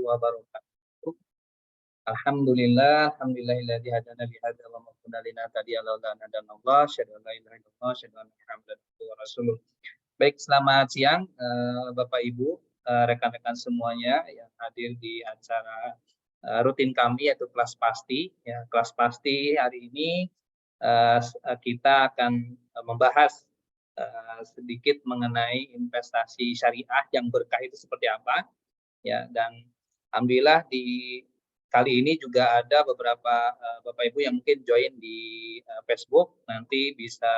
wabarakatuh. Alhamdulillahilladzi hadana li hadza wa ma kunna linahtadiya laula an hadanallah, asyhadu an la ilaha illallah, asyhadu anna Muhammadan abduhu wa rasuluh. Baik, selamat siang Bapak Ibu, rekan-rekan semuanya yang hadir di acara rutin kami yaitu kelas pasti. Ya, kelas pasti hari ini kita akan membahas sedikit mengenai investasi syariah yang berkah itu seperti apa. Ya, dan alhamdulillah di kali ini juga ada beberapa Bapak Ibu yang mungkin join di Facebook. Nanti bisa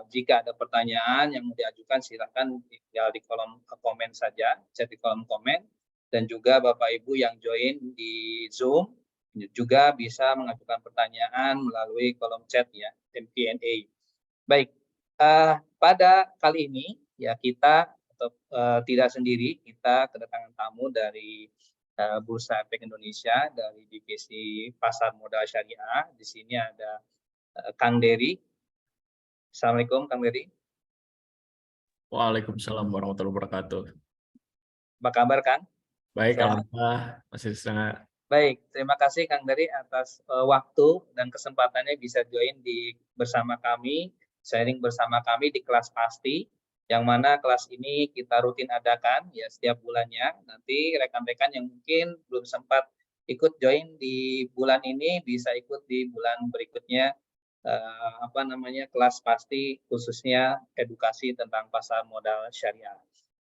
jika ada pertanyaan yang mau diajukan silakan tinggal di kolom komen saja, chat di kolom komen. Dan juga Bapak Ibu yang join di Zoom juga bisa mengajukan pertanyaan melalui kolom chat ya, Q&A. Baik, pada kali ini ya kita tidak sendiri, kita kedatangan tamu dari Bursa Efek Indonesia dari divisi Pasar Modal Syariah. Di sini ada Kang Dery. Assalamualaikum Kang Dery. Waalaikumsalam warahmatullahi wabarakatuh. Apa kabar Kang? Baik, alhamdulillah masih sangat. Baik, terima kasih Kang Dery atas waktu dan kesempatannya bisa join bersama kami, sharing bersama kami di kelas pasti, yang mana kelas ini kita rutin adakan ya setiap bulannya. Nanti rekan-rekan yang mungkin belum sempat ikut join di bulan ini bisa ikut di bulan berikutnya kelas pasti khususnya edukasi tentang pasar modal syariah.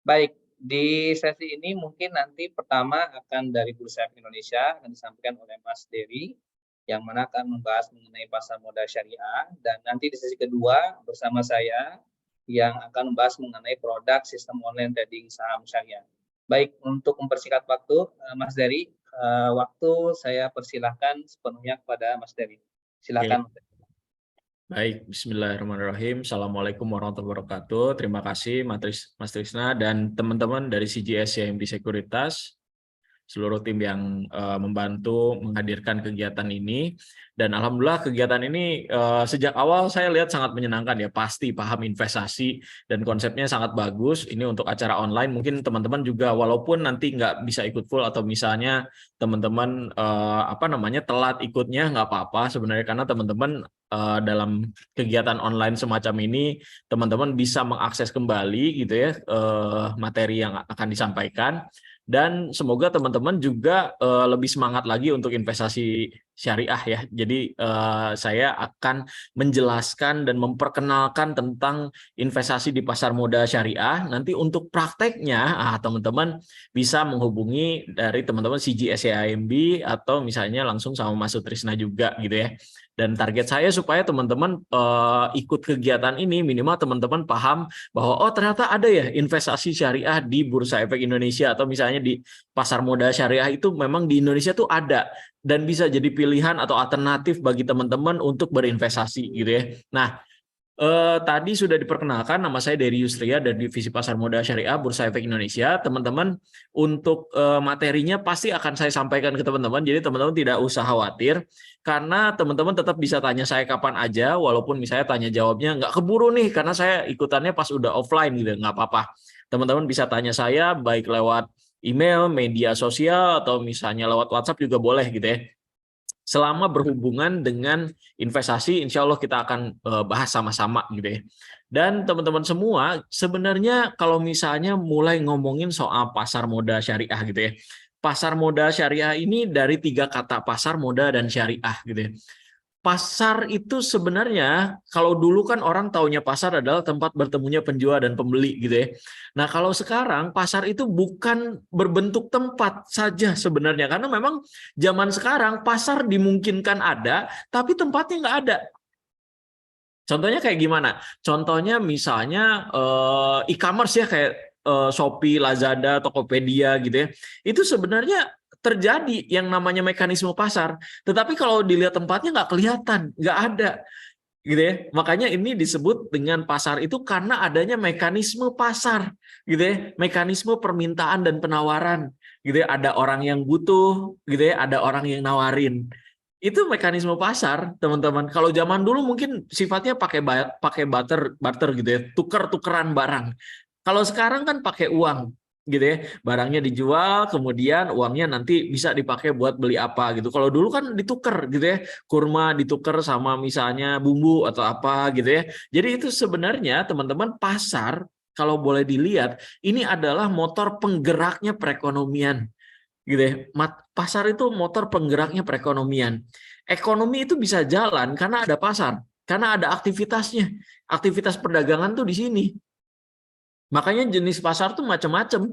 Baik, di sesi ini mungkin nanti pertama akan dari Bursa Efek Indonesia akan disampaikan oleh Mas Dery yang mana akan membahas mengenai pasar modal syariah, dan nanti di sesi kedua bersama saya yang akan membahas mengenai produk sistem online trading saham syariah. Baik, untuk mempersingkat waktu, Mas Dery, waktu saya persilahkan sepenuhnya kepada Mas Dery. Silakan. Baik, bismillahirrahmanirrahim. Assalamualaikum warahmatullahi wabarakatuh. Terima kasih Mas Trisna dan teman-teman dari CGS CIMB Sekuritas, seluruh tim yang membantu menghadirkan kegiatan ini. Dan alhamdulillah kegiatan ini sejak awal saya lihat sangat menyenangkan ya, pasti paham investasi dan konsepnya sangat bagus. Ini untuk acara online, mungkin teman-teman juga walaupun nanti nggak bisa ikut full atau misalnya teman-teman telat ikutnya nggak apa-apa sebenarnya, karena teman-teman dalam kegiatan online semacam ini teman-teman bisa mengakses kembali gitu ya materi yang akan disampaikan. Dan semoga teman-teman juga lebih semangat lagi untuk investasi syariah ya. Jadi saya akan menjelaskan dan memperkenalkan tentang investasi di pasar modal syariah. Nanti untuk prakteknya teman-teman bisa menghubungi dari teman-teman CGS CIMB atau misalnya langsung sama Mas Trisna juga gitu ya. Dan target saya supaya teman-teman ikut kegiatan ini minimal teman-teman paham bahwa oh ternyata ada ya investasi syariah di Bursa Efek Indonesia atau misalnya di pasar modal syariah itu memang di Indonesia tuh ada dan bisa jadi pilihan atau alternatif bagi teman-teman untuk berinvestasi gitu ya. Nah, tadi sudah diperkenalkan, nama saya Dery Yusria dari Divisi Pasar Modal Syariah Bursa Efek Indonesia. Teman-teman, untuk materinya pasti akan saya sampaikan ke teman-teman, jadi teman-teman tidak usah khawatir, karena teman-teman tetap bisa tanya saya kapan aja, walaupun misalnya tanya jawabnya nggak keburu nih, karena saya ikutannya pas udah offline gitu, nggak apa-apa. Teman-teman bisa tanya saya baik lewat email, media sosial, atau misalnya lewat WhatsApp juga boleh gitu ya. Selama berhubungan dengan investasi, insya Allah kita akan bahas sama-sama gitu ya. Dan teman-teman semua, sebenarnya kalau misalnya mulai ngomongin soal pasar modal syariah gitu ya. Pasar modal syariah ini dari 3 kata, pasar, modal, dan syariah gitu ya. Pasar itu sebenarnya kalau dulu kan orang taunya pasar adalah tempat bertemunya penjual dan pembeli gitu ya. Nah kalau sekarang pasar itu bukan berbentuk tempat saja sebenarnya, karena memang zaman sekarang pasar dimungkinkan ada tapi tempatnya nggak ada. Contohnya kayak gimana? Contohnya misalnya e-commerce ya, kayak Shopee, Lazada, Tokopedia gitu ya. Itu sebenarnya terjadi yang namanya mekanisme pasar, tetapi kalau dilihat tempatnya nggak kelihatan, nggak ada gitu ya. Makanya ini disebut dengan pasar itu karena adanya mekanisme pasar gitu ya, mekanisme permintaan dan penawaran gitu ya. Ada orang yang butuh gitu ya, ada orang yang nawarin. Itu mekanisme pasar, teman-teman. Kalau zaman dulu mungkin sifatnya pakai barter gitu ya, tuker-tukeran barang. Kalau sekarang kan pakai uang gitu ya, barangnya dijual, kemudian uangnya nanti bisa dipakai buat beli apa gitu. Kalau dulu kan ditukar gitu ya, kurma ditukar sama misalnya bumbu atau apa gitu ya. Jadi itu sebenarnya teman-teman pasar kalau boleh dilihat ini adalah motor penggeraknya perekonomian gitu ya. Pasar itu motor penggeraknya perekonomian. Ekonomi itu bisa jalan karena ada pasar, karena ada aktivitasnya. Aktivitas perdagangan tuh di sini. Makanya jenis pasar tuh macam-macam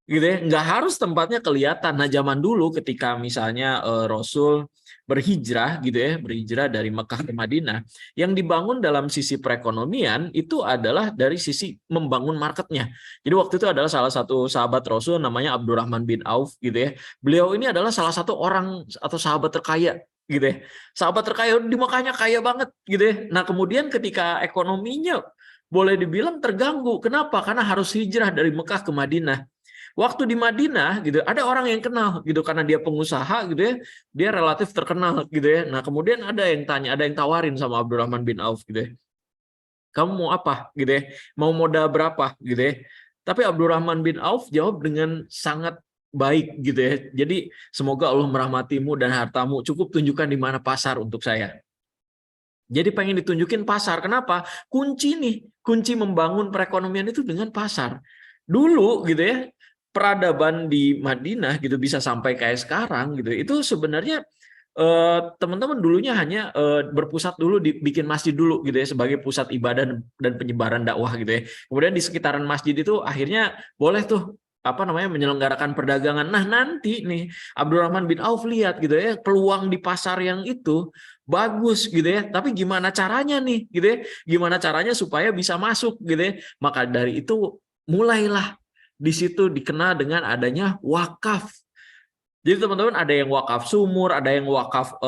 gitu ya, nggak harus tempatnya kelihatan. Nah, zaman dulu ketika misalnya Rasul berhijrah gitu ya, berhijrah dari Mekah ke Madinah, yang dibangun dalam sisi perekonomian itu adalah dari sisi membangun marketnya. Jadi waktu itu adalah salah satu sahabat Rasul namanya Abdurrahman bin Auf gitu ya. Beliau ini adalah salah satu orang atau sahabat terkaya gitu ya. Sahabat terkaya di Mekahnya kaya banget gitu ya. Nah, kemudian ketika ekonominya boleh dibilang terganggu. Kenapa? Karena harus hijrah dari Mekah ke Madinah. Waktu di Madinah gitu ada orang yang kenal gitu karena dia pengusaha gitu ya, dia relatif terkenal gitu ya. Nah, kemudian ada yang tanya, ada yang tawarin sama Abdurrahman bin Auf gitu ya. Kamu mau apa gitu ya? Mau modal berapa gitu ya? Tapi Abdurrahman bin Auf jawab dengan sangat baik gitu ya. Jadi semoga Allah merahmatimu dan hartamu, cukup tunjukkan di mana pasar untuk saya. Jadi pengen ditunjukin pasar. Kenapa? Kunci nih, kunci membangun perekonomian itu dengan pasar. Dulu gitu ya, peradaban di Madinah gitu bisa sampai kayak sekarang gitu. Itu sebenarnya teman-teman dulunya hanya berpusat dulu bikin masjid dulu gitu ya sebagai pusat ibadah dan penyebaran dakwah gitu ya. Kemudian di sekitaran masjid itu akhirnya boleh tuh apa namanya menyelenggarakan perdagangan. Nah, nanti nih Abdurrahman bin Auf lihat gitu ya peluang di pasar yang itu bagus gitu ya. Tapi gimana caranya nih gitu ya? Gimana caranya supaya bisa masuk gitu ya? Maka dari itu mulailah di situ dikenal dengan adanya wakaf. Jadi teman-teman ada yang wakaf sumur, ada yang wakaf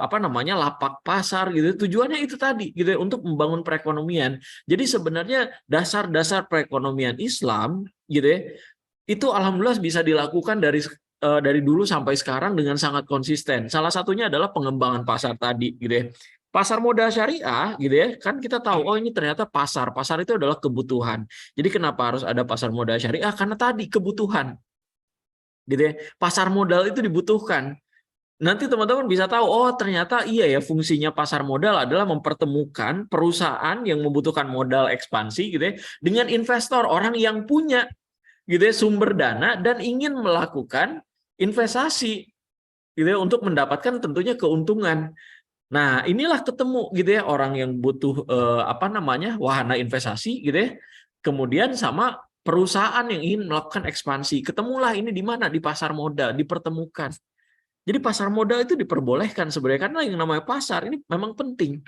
apa namanya lapak pasar gitu. Tujuannya itu tadi gitu ya, untuk membangun perekonomian. Jadi sebenarnya dasar-dasar perekonomian Islam gitu ya, itu alhamdulillah bisa dilakukan dari dulu sampai sekarang dengan sangat konsisten. Salah satunya adalah pengembangan pasar tadi gitu ya. Pasar modal syariah gitu ya, kan kita tahu oh ini ternyata pasar. Pasar itu adalah kebutuhan. Jadi kenapa harus ada pasar modal syariah? Karena tadi kebutuhan. Gitu ya. Pasar modal itu dibutuhkan. Nanti teman-teman bisa tahu, oh ternyata iya ya fungsinya pasar modal adalah mempertemukan perusahaan yang membutuhkan modal ekspansi gitu ya, dengan investor, orang yang punya gitu ya, sumber dana dan ingin melakukan investasi gitu ya, untuk mendapatkan tentunya keuntungan. Nah, inilah ketemu gitu ya orang yang butuh apa namanya wahana investasi gitu ya. Kemudian sama perusahaan yang ingin melakukan ekspansi. Ketemulah ini di mana? Di pasar modal, dipertemukan. Jadi pasar modal itu diperbolehkan sebenarnya karena yang namanya pasar ini memang penting.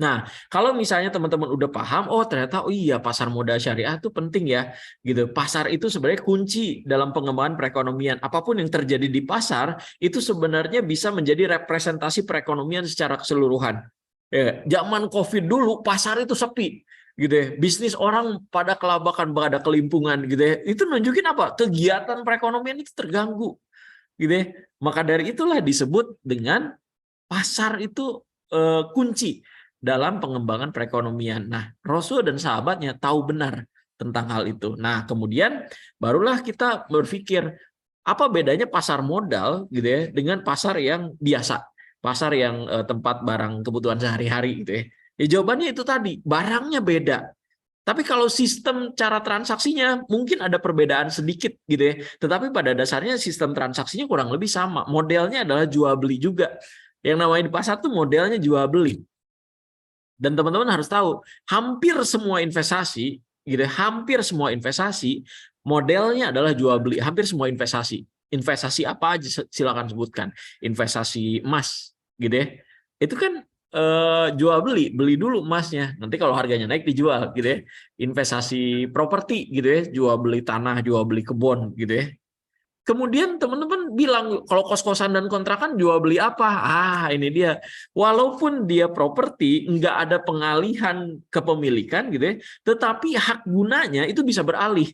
Nah, kalau misalnya teman-teman udah paham, oh ternyata oh iya pasar modal syariah itu penting ya, gitu. Pasar itu sebenarnya kunci dalam pengembangan perekonomian. Apapun yang terjadi di pasar itu sebenarnya bisa menjadi representasi perekonomian secara keseluruhan. Ya, zaman COVID dulu pasar itu sepi, gitu ya. Bisnis orang pada kelabakan, pada kelimpungan, gitu ya. Itu nunjukin apa? Kegiatan perekonomian itu terganggu, gitu ya. Maka dari itulah disebut dengan pasar itu kunci dalam pengembangan perekonomian. Nah, Rasul dan sahabatnya tahu benar tentang hal itu. Nah, kemudian barulah kita berpikir apa bedanya pasar modal gitu ya dengan pasar yang biasa, pasar yang tempat barang kebutuhan sehari-hari gitu ya. Ya jawabannya itu tadi, barangnya beda. Tapi kalau sistem cara transaksinya mungkin ada perbedaan sedikit gitu ya. Tetapi pada dasarnya sistem transaksinya kurang lebih sama. Modelnya adalah jual beli juga. Yang namanya di pasar tuh modelnya jual beli. Dan teman-teman harus tahu, hampir semua investasi, gitu, hampir semua investasi modelnya adalah jual beli. Hampir semua investasi. Investasi apa aja silakan sebutkan. Investasi emas, gitu ya. Itu kan jual beli dulu emasnya. Nanti kalau harganya naik dijual, gitu ya. Investasi properti, gitu ya, jual beli tanah, jual beli kebun, gitu ya. Kemudian teman-teman bilang kalau kos-kosan dan kontrakan jual beli apa? Ah, ini dia. Walaupun dia properti, nggak ada pengalihan kepemilikan gitu ya, tetapi hak gunanya itu bisa beralih.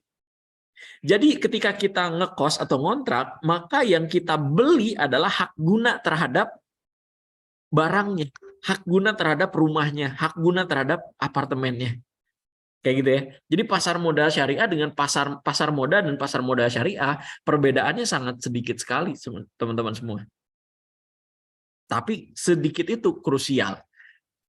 Jadi ketika kita ngekos atau ngontrak, maka yang kita beli adalah hak guna terhadap barangnya, hak guna terhadap rumahnya, hak guna terhadap apartemennya. Kayak gitu ya. Jadi pasar modal syariah dengan pasar modal dan pasar modal syariah perbedaannya sangat sedikit sekali, teman-teman semua. Tapi sedikit itu krusial.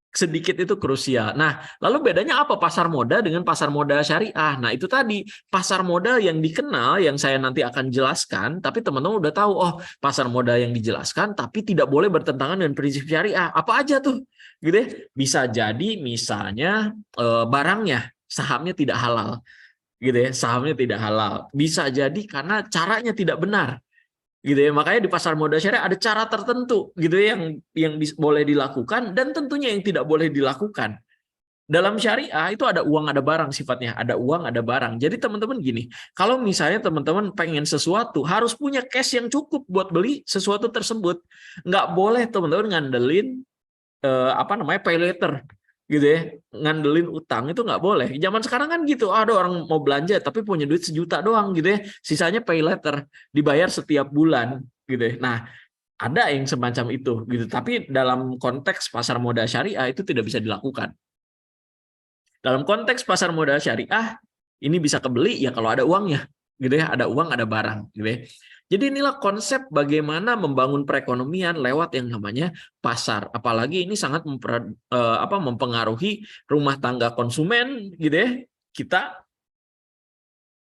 Sedikit itu krusial. Nah, lalu bedanya apa pasar modal dengan pasar modal syariah? Nah, itu tadi pasar modal yang dikenal yang saya nanti akan jelaskan, tapi teman-teman udah tahu, oh, pasar modal yang dijelaskan tapi tidak boleh bertentangan dengan prinsip syariah. Apa aja tuh? Gitu ya. Bisa jadi misalnya barangnya, sahamnya tidak halal. Gitu ya, sahamnya tidak halal. Bisa jadi karena caranya tidak benar. Gitu ya, makanya di pasar modal syariah ada cara tertentu gitu ya yang boleh dilakukan dan tentunya yang tidak boleh dilakukan. Dalam syariah itu ada uang ada barang sifatnya, ada uang ada barang. Jadi teman-teman gini, kalau misalnya teman-teman pengen sesuatu harus punya cash yang cukup buat beli sesuatu tersebut. Nggak boleh teman-teman ngandelin pay later gitu ya, ngandelin utang itu nggak boleh. Zaman sekarang kan gitu, ada orang mau belanja tapi punya duit 1 juta doang gitu ya, sisanya pay later, dibayar setiap bulan gitu ya. Nah, ada yang semacam itu gitu, tapi dalam konteks pasar modal syariah itu tidak bisa dilakukan. Dalam konteks pasar modal syariah ini bisa kebeli ya kalau ada uangnya gitu ya, ada uang ada barang gitu ya. Jadi inilah konsep bagaimana membangun perekonomian lewat yang namanya pasar. Apalagi ini sangat mempengaruhi rumah tangga konsumen gitu ya. Kita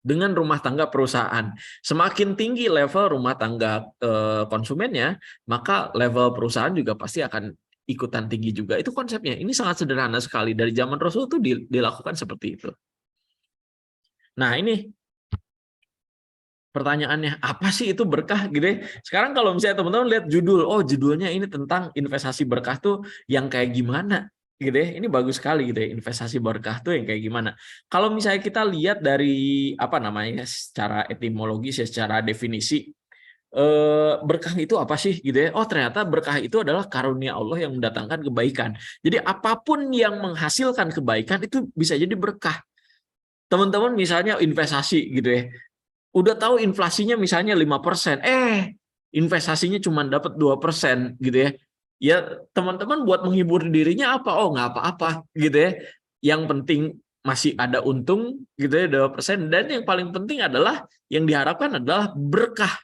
dengan rumah tangga perusahaan. Semakin tinggi level rumah tangga konsumennya, maka level perusahaan juga pasti akan ikutan tinggi juga. Itu konsepnya. Ini sangat sederhana sekali. Dari zaman Rasul itu dilakukan seperti itu. Nah, ini pertanyaannya, apa sih itu berkah gitu ya? Sekarang kalau misalnya teman-teman lihat judul, oh judulnya ini tentang investasi berkah tuh yang kayak gimana gitu ya. Ini bagus sekali gitu ya, investasi berkah tuh yang kayak gimana. Kalau misalnya kita lihat dari secara etimologi, secara definisi, berkah itu apa sih gitu ya? Oh, ternyata berkah itu adalah karunia Allah yang mendatangkan kebaikan. Jadi apapun yang menghasilkan kebaikan itu bisa jadi berkah. Teman-teman misalnya investasi gitu ya. Udah tahu inflasinya misalnya 5%, investasinya cuma dapat 2% gitu ya. Ya teman-teman buat menghibur dirinya apa? Oh, nggak apa-apa gitu ya. Yang penting masih ada untung gitu ya 2%, dan yang paling penting adalah yang diharapkan adalah berkah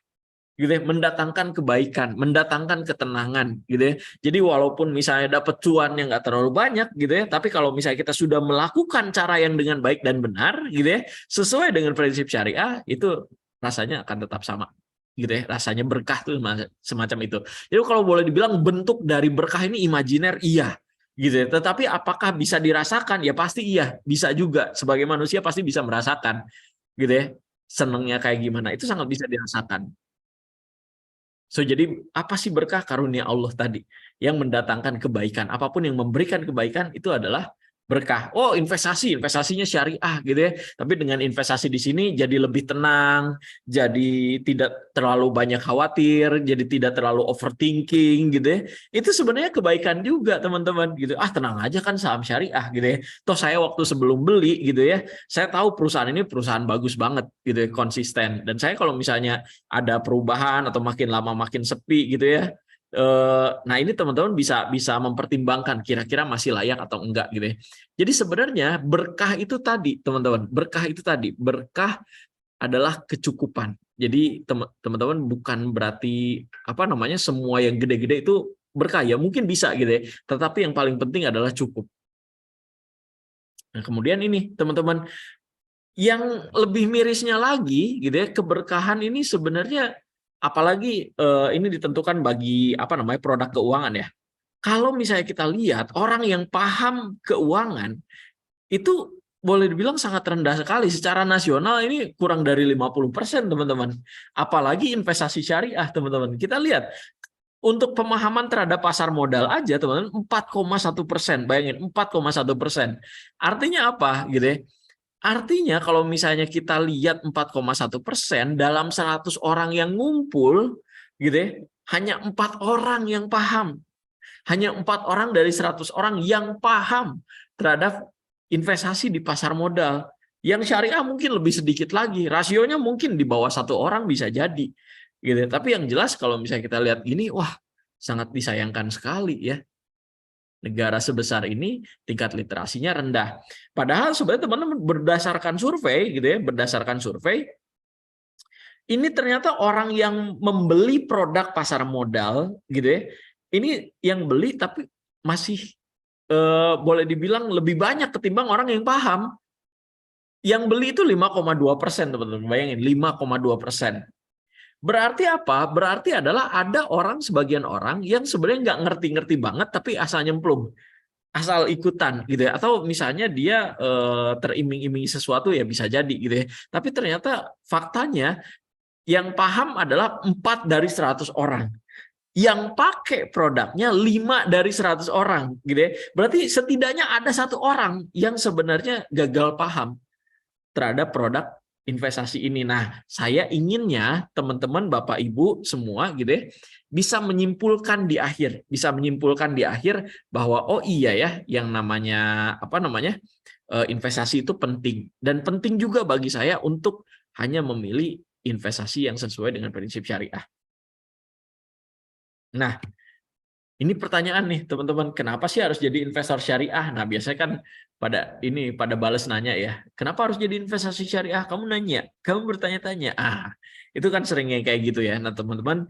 gitu ya, mendatangkan kebaikan, mendatangkan ketenangan gitu ya. Jadi walaupun misalnya dapat cuan yang nggak terlalu banyak gitu ya, tapi kalau misalnya kita sudah melakukan cara yang dengan baik dan benar gitu ya, sesuai dengan prinsip syariah, itu rasanya akan tetap sama gitu ya, rasanya berkah tuh semacam itu. Jadi kalau boleh dibilang bentuk dari berkah ini imajiner, iya gitu ya. Tetapi apakah bisa dirasakan? Ya pasti iya, bisa juga. Sebagai manusia pasti bisa merasakan gitu ya. Senengnya kayak gimana, itu sangat bisa dirasakan. So, jadi apa sih berkah? Karunia Allah tadi yang mendatangkan kebaikan. Apapun yang memberikan kebaikan itu adalah berkah. Oh, investasinya syariah gitu ya. Tapi dengan investasi di sini jadi lebih tenang, jadi tidak terlalu banyak khawatir, jadi tidak terlalu overthinking gitu ya. Itu sebenarnya kebaikan juga, teman-teman gitu. Ah, tenang aja kan saham syariah gitu ya. Toh saya waktu sebelum beli gitu ya, saya tahu perusahaan ini perusahaan bagus banget gitu ya, konsisten. Dan saya kalau misalnya ada perubahan atau makin lama makin sepi gitu ya. Nah, ini teman-teman bisa mempertimbangkan kira-kira masih layak atau enggak gitu ya. Jadi sebenarnya berkah itu tadi, teman-teman, berkah adalah kecukupan. Jadi teman-teman bukan berarti semua yang gede-gede itu berkah ya, mungkin bisa gitu ya. Tetapi yang paling penting adalah cukup. Nah, kemudian ini teman-teman, yang lebih mirisnya lagi gitu ya, keberkahan ini sebenarnya apalagi ini ditentukan bagi produk keuangan ya. Kalau misalnya kita lihat orang yang paham keuangan itu boleh dibilang sangat rendah sekali secara nasional, ini kurang dari 50%, teman-teman. Apalagi investasi syariah, teman-teman. Kita lihat untuk pemahaman terhadap pasar modal aja, teman-teman, 4,1%. Bayangin 4,1%. Artinya apa gitu ya? Artinya kalau misalnya kita lihat 4,1% dalam 100 orang yang ngumpul, gitu ya, hanya 4 orang yang paham. Hanya 4 orang dari 100 orang yang paham terhadap investasi di pasar modal. Yang syariah mungkin lebih sedikit lagi. Rasionya mungkin di bawah 1 orang bisa jadi. Gitu. Tapi yang jelas kalau misalnya kita lihat gini, wah sangat disayangkan sekali ya. Negara sebesar ini tingkat literasinya rendah. Padahal sebenarnya teman-teman berdasarkan survei gitu ya, berdasarkan survei ini ternyata orang yang membeli produk pasar modal gitu ya. Ini yang beli tapi masih boleh dibilang lebih banyak ketimbang orang yang paham. Yang beli itu 5,2%, teman-teman. Bayangin 5,2%. Berarti apa? Berarti adalah ada sebagian orang yang sebenarnya nggak ngerti-ngerti banget tapi asal nyemplung, asal ikutan gitu ya. Atau misalnya dia teriming-imingi sesuatu ya bisa jadi gitu ya. Tapi ternyata faktanya yang paham adalah 4 dari 100 orang. Yang pakai produknya 5 dari 100 orang gitu ya. Berarti setidaknya ada 1 orang yang sebenarnya gagal paham terhadap produk investasi ini. Nah, saya inginnya teman-teman, Bapak Ibu semua gitu ya, bisa menyimpulkan di akhir, bahwa oh iya ya, yang namanya investasi itu penting, dan penting juga bagi saya untuk hanya memilih investasi yang sesuai dengan prinsip syariah. Nah, ini pertanyaan nih teman-teman, kenapa sih harus jadi investor syariah? Nah, biasanya kan pada balas nanya ya, kenapa harus jadi investasi syariah? Kamu nanya, kamu bertanya-tanya. Itu kan seringnya kayak gitu ya. Nah, teman-teman,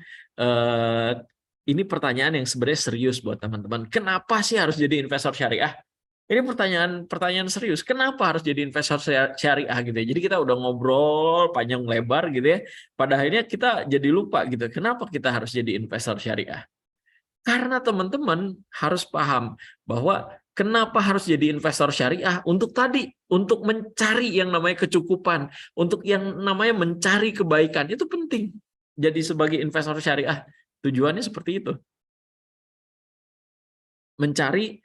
ini pertanyaan yang sebenarnya serius buat teman-teman. Kenapa sih harus jadi investor syariah? Ini pertanyaan serius. Kenapa harus jadi investor syariah gitu ya? Jadi kita udah ngobrol panjang lebar gitu ya. Pada akhirnya kita jadi lupa gitu. Kenapa kita harus jadi investor syariah? Karena teman-teman harus paham bahwa kenapa harus jadi investor syariah untuk mencari yang namanya kecukupan, untuk yang namanya mencari kebaikan, itu penting. Jadi sebagai investor syariah, tujuannya seperti itu. Mencari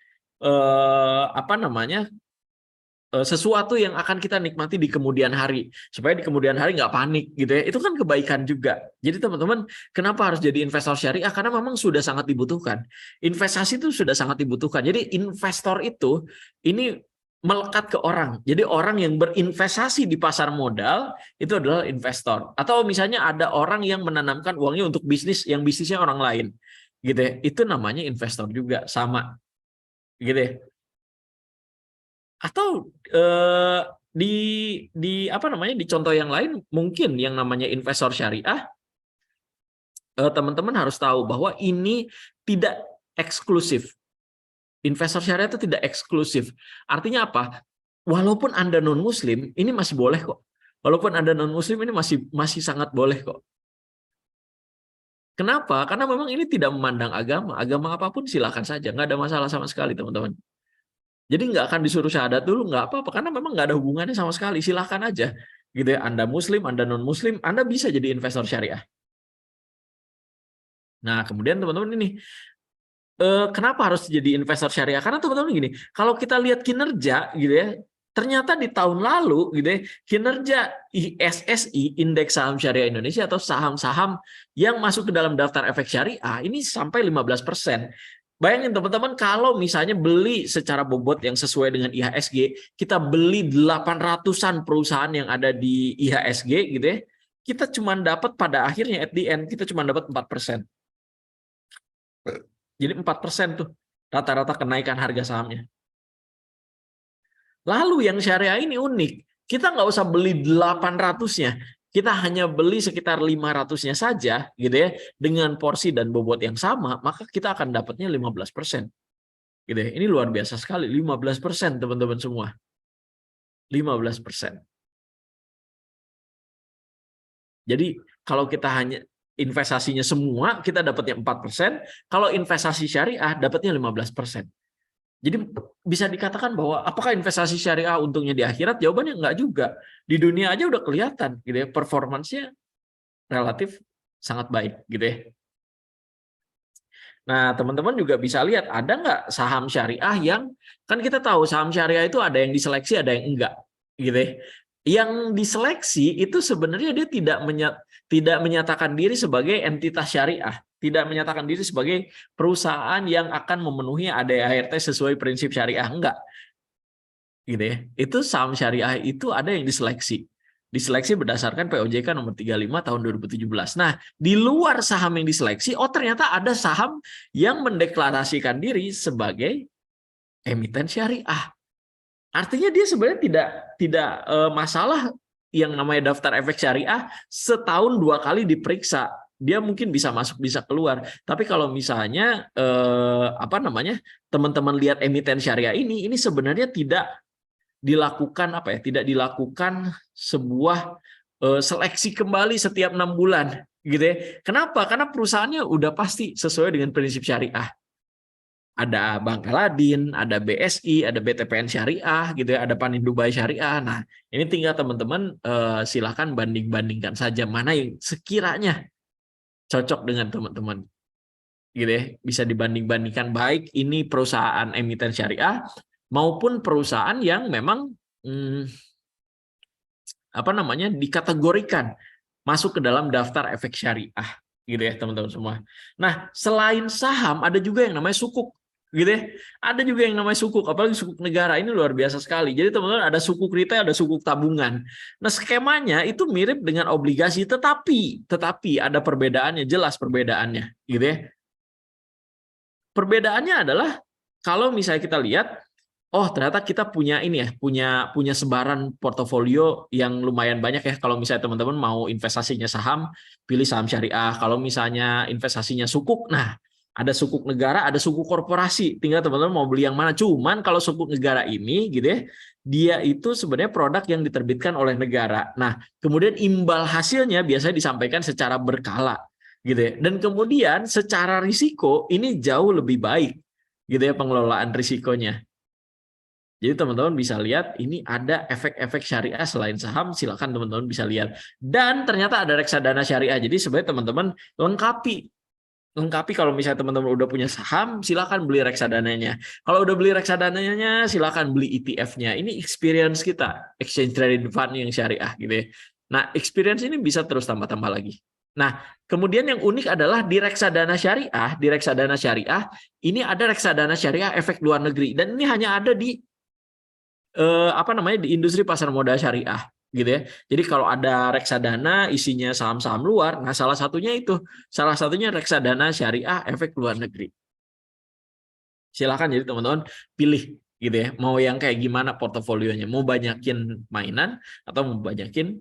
sesuatu yang akan kita nikmati di kemudian hari, supaya di kemudian hari nggak panik gitu ya. Itu kan kebaikan juga. Jadi teman-teman, kenapa harus jadi investor syariah? Karena memang sudah sangat dibutuhkan. Investasi itu sudah sangat dibutuhkan. Jadi investor itu ini melekat ke orang. Jadi orang yang berinvestasi di pasar modal itu adalah investor. Atau misalnya ada orang yang menanamkan uangnya untuk bisnis yang bisnisnya orang lain, gitu ya. Itu namanya investor juga, sama, gitu ya. Atau di contoh yang lain, mungkin yang namanya investor syariah, teman-teman harus tahu bahwa ini tidak eksklusif. Investor syariah itu tidak eksklusif. Artinya apa? Walaupun Anda non-Muslim, ini masih boleh kok. Walaupun Anda non-Muslim, ini masih sangat boleh kok. Kenapa? Karena memang ini tidak memandang agama. Agama apapun silakan saja, nggak ada masalah sama sekali, teman-teman. Jadi nggak akan disuruh syahadat dulu, nggak apa-apa, karena memang nggak ada hubungannya sama sekali. Silahkan aja, gitu ya. Anda Muslim, Anda non-Muslim, Anda bisa jadi investor syariah. Nah, kemudian teman-teman ini, kenapa harus jadi investor syariah? Karena teman-teman gini, kalau kita lihat kinerja, gitu ya, ternyata di tahun lalu, gitu ya, kinerja ISSI, Indeks Saham Syariah Indonesia, atau saham-saham yang masuk ke dalam daftar efek syariah, ini sampai 15%. Bayangin teman-teman, kalau misalnya beli secara bobot yang sesuai dengan IHSG, kita beli 800-an perusahaan yang ada di IHSG gitu ya, kita cuma dapat pada akhirnya at the end kita cuma dapat 4%. Jadi 4% tuh rata-rata kenaikan harga sahamnya. Lalu yang syariah ini unik, kita nggak usah beli 800-nya. Kita hanya beli sekitar 500-nya saja, gitu ya, dengan porsi dan bobot yang sama, maka kita akan dapatnya 15%. Gitu ya. Ini luar biasa sekali, 15% teman-teman semua. 15%. Jadi kalau kita hanya investasinya semua, kita dapatnya 4%, kalau investasi syariah dapatnya 15%. Jadi bisa dikatakan bahwa apakah investasi syariah untungnya di akhirat? Jawabannya enggak juga. Di dunia aja udah kelihatan gitu ya, performansnya relatif sangat baik gitu ya. Nah, teman-teman juga bisa lihat ada nggak saham syariah yang, kan kita tahu saham syariah itu ada yang diseleksi, ada yang enggak gitu ya. Yang diseleksi itu sebenarnya dia tidak menyatakan diri sebagai entitas syariah, tidak menyatakan diri sebagai perusahaan yang akan memenuhi ADART sesuai prinsip syariah, enggak. Gitu ya. Itu saham syariah itu ada yang diseleksi. Diseleksi berdasarkan POJK nomor 35 tahun 2017. Nah, di luar saham yang diseleksi, ternyata ada saham yang mendeklarasikan diri sebagai emiten syariah. Artinya dia sebenarnya tidak masalah yang namanya daftar efek syariah setahun 2 kali diperiksa. Dia mungkin bisa masuk bisa keluar. Tapi kalau misalnya teman-teman lihat emiten syariah ini sebenarnya tidak dilakukan tidak dilakukan sebuah seleksi kembali setiap 6 bulan gitu ya. Kenapa? Karena perusahaannya udah pasti sesuai dengan prinsip syariah. Ada Bank Aladin, ada BSI, ada BTPN Syariah, gitu ya, ada Panin Dubai Syariah. Nah, ini tinggal teman-teman silakan banding-bandingkan saja mana yang sekiranya cocok dengan teman-teman, gitu ya. Bisa dibanding-bandingkan baik ini perusahaan emiten syariah maupun perusahaan yang memang dikategorikan masuk ke dalam daftar efek syariah, gitu ya teman-teman semua. Nah, selain saham ada juga yang namanya sukuk, gitu ya. Ada juga yang namanya sukuk, apalagi sukuk negara ini luar biasa sekali. Jadi teman-teman ada sukuk retail, ada sukuk tabungan. Nah, skemanya itu mirip dengan obligasi, tetapi ada perbedaannya, jelas perbedaannya, gitu ya. Perbedaannya adalah kalau misalnya kita lihat, oh ternyata kita punya ini ya, punya sebaran portofolio yang lumayan banyak ya. Kalau misalnya teman-teman mau investasinya saham, pilih saham syariah. Kalau misalnya investasinya sukuk, nah ada sukuk negara, ada sukuk korporasi. Tinggal teman-teman mau beli yang mana. Cuman kalau sukuk negara ini gitu ya, dia itu sebenarnya produk yang diterbitkan oleh negara. Nah, kemudian imbal hasilnya biasanya disampaikan secara berkala gitu ya. Dan kemudian secara risiko ini jauh lebih baik gitu ya pengelolaan risikonya. Jadi teman-teman bisa lihat ini ada efek-efek syariah selain saham, silakan teman-teman bisa lihat. Dan ternyata ada reksadana syariah. Jadi sebenarnya teman-teman lengkapi kalau misalnya teman-teman udah punya saham, silakan beli reksadananya. Kalau udah beli reksadananya, silakan beli ETF-nya. Ini experience kita, exchange traded fund yang syariah gitu ya. Nah, experience ini bisa terus tambah-tambah lagi. Nah, kemudian yang unik adalah di reksadana syariah, ini ada reksadana syariah efek luar negeri dan ini hanya ada di di industri pasar modal syariah gitu ya. Jadi kalau ada reksadana isinya saham-saham luar, nah salah satunya reksadana syariah efek luar negeri. Silakan jadi teman-teman pilih gitu ya, mau yang kayak gimana portofolionya, mau banyakin mainan atau mau banyakin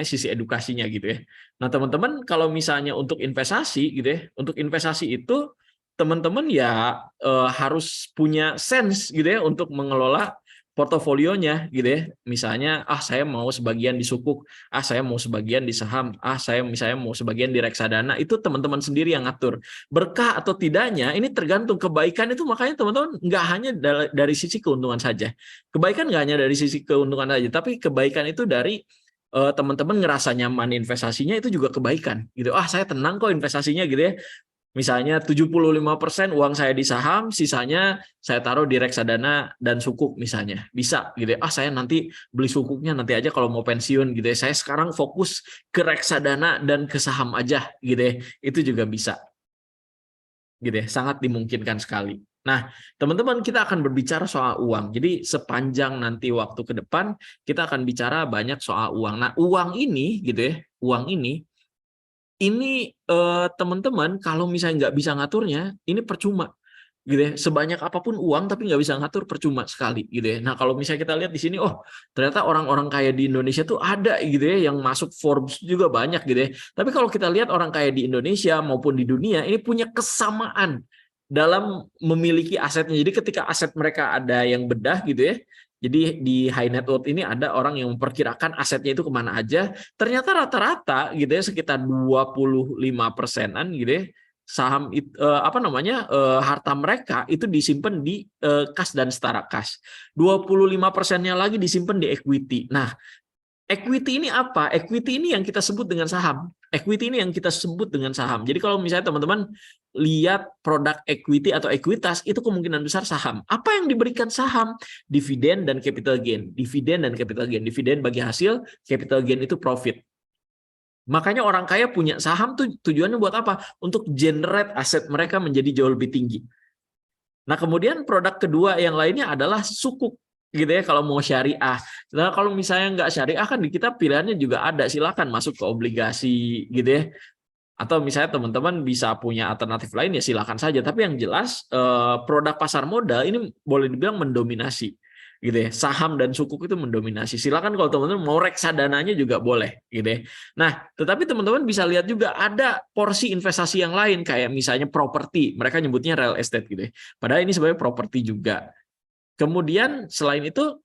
sisi edukasinya gitu ya. Nah, teman-teman kalau misalnya untuk investasi gitu ya, untuk investasi itu teman-teman ya harus punya sense gitu ya untuk mengelola portofolionya gitu ya. Misalnya saya mau sebagian di sukuk, saya mau sebagian di saham, saya misalnya mau sebagian di reksadana, itu teman-teman sendiri yang ngatur. Berkah atau tidaknya ini tergantung. Kebaikan itu makanya teman-teman nggak hanya dari sisi keuntungan saja. Kebaikan nggak hanya dari sisi keuntungan saja, tapi kebaikan itu dari teman-teman ngerasa nyaman investasinya itu juga kebaikan gitu. Saya tenang kok investasinya gitu ya. Misalnya 75% uang saya di saham, sisanya saya taruh di reksadana dan sukuk misalnya. Bisa gitu ya. Saya nanti beli sukuknya nanti aja kalau mau pensiun gitu ya. Saya sekarang fokus ke reksadana dan ke saham aja gitu ya. Itu juga bisa. Gitu ya, sangat dimungkinkan sekali. Nah, teman-teman kita akan berbicara soal uang. Jadi sepanjang nanti waktu ke depan kita akan bicara banyak soal uang. Nah, uang ini gitu ya, uang ini teman-teman kalau misalnya nggak bisa ngaturnya, ini percuma gitu ya. Sebanyak apapun uang tapi nggak bisa ngatur, percuma sekali gitu ya. Nah, kalau misalnya kita lihat di sini, ternyata orang-orang kaya di Indonesia tuh ada gitu ya, yang masuk Forbes juga banyak gitu ya. Tapi kalau kita lihat orang kaya di Indonesia maupun di dunia ini punya kesamaan dalam memiliki asetnya. Jadi ketika aset mereka ada yang bedah gitu ya, jadi di high net worth ini ada orang yang memperkirakan asetnya itu kemana aja. Ternyata rata-rata gitu ya sekitar 25%-an gitu ya saham harta mereka itu disimpan di kas dan setara kas. 25%-nya lagi disimpan di equity. Nah, equity ini apa? Equity ini yang kita sebut dengan saham. Equity ini yang kita sebut dengan saham. Jadi kalau misalnya teman-teman lihat produk equity atau ekuitas, itu kemungkinan besar saham. Apa yang diberikan saham? Dividen dan capital gain. Dividen dan capital gain. Dividen bagi hasil, capital gain itu profit. Makanya orang kaya punya saham tuh tujuannya buat apa? Untuk generate aset mereka menjadi jauh lebih tinggi. Nah, kemudian produk kedua yang lainnya adalah sukuk gitu ya kalau mau syariah. Nah, kalau misalnya nggak syariah kan di kita pilihannya juga ada, silakan masuk ke obligasi gitu ya. Atau misalnya teman-teman bisa punya alternatif lain ya silakan saja. Tapi yang jelas produk pasar modal ini boleh dibilang mendominasi, gitu ya. Saham dan sukuk itu mendominasi. Silakan kalau teman-teman mau reksadananya juga boleh, gitu ya. Nah, tetapi teman-teman bisa lihat juga ada porsi investasi yang lain kayak misalnya properti. Mereka nyebutnya real estate, gitu ya. Padahal ini sebenarnya properti juga. Kemudian selain itu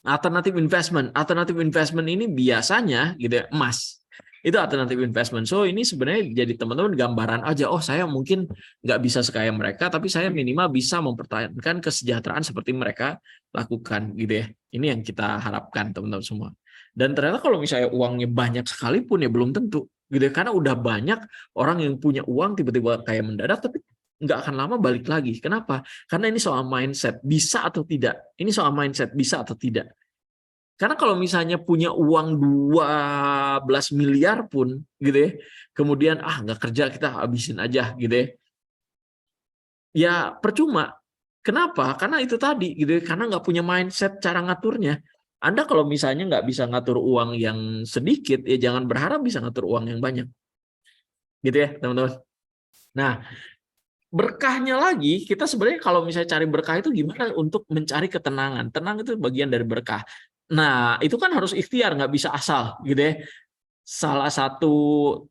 alternatif investment ini biasanya gitu ya, emas itu alternatif investment. So ini sebenarnya jadi teman-teman gambaran aja, oh saya mungkin nggak bisa sekaya mereka, tapi saya minimal bisa mempertahankan kesejahteraan seperti mereka lakukan, gitu ya. Ini yang kita harapkan teman-teman semua. Dan ternyata kalau misalnya uangnya banyak sekalipun ya belum tentu, gitu ya, karena udah banyak orang yang punya uang tiba-tiba kayak mendadak, tapi nggak akan lama balik lagi. Kenapa? Karena ini soal mindset, bisa atau tidak. Ini soal mindset, bisa atau tidak. Karena kalau misalnya punya uang 12 miliar pun, gitu ya, kemudian nggak kerja kita habisin aja, gitu ya. Ya percuma. Kenapa? Karena itu tadi, gitu ya. Karena nggak punya mindset cara ngaturnya. Anda kalau misalnya nggak bisa ngatur uang yang sedikit, ya jangan berharap bisa ngatur uang yang banyak. Gitu ya, teman-teman. Nah, berkahnya lagi, kita sebenarnya kalau misalnya cari berkah itu gimana untuk mencari ketenangan. Tenang itu bagian dari berkah. Nah, itu kan harus ikhtiar, nggak bisa asal, gitu ya. Salah satu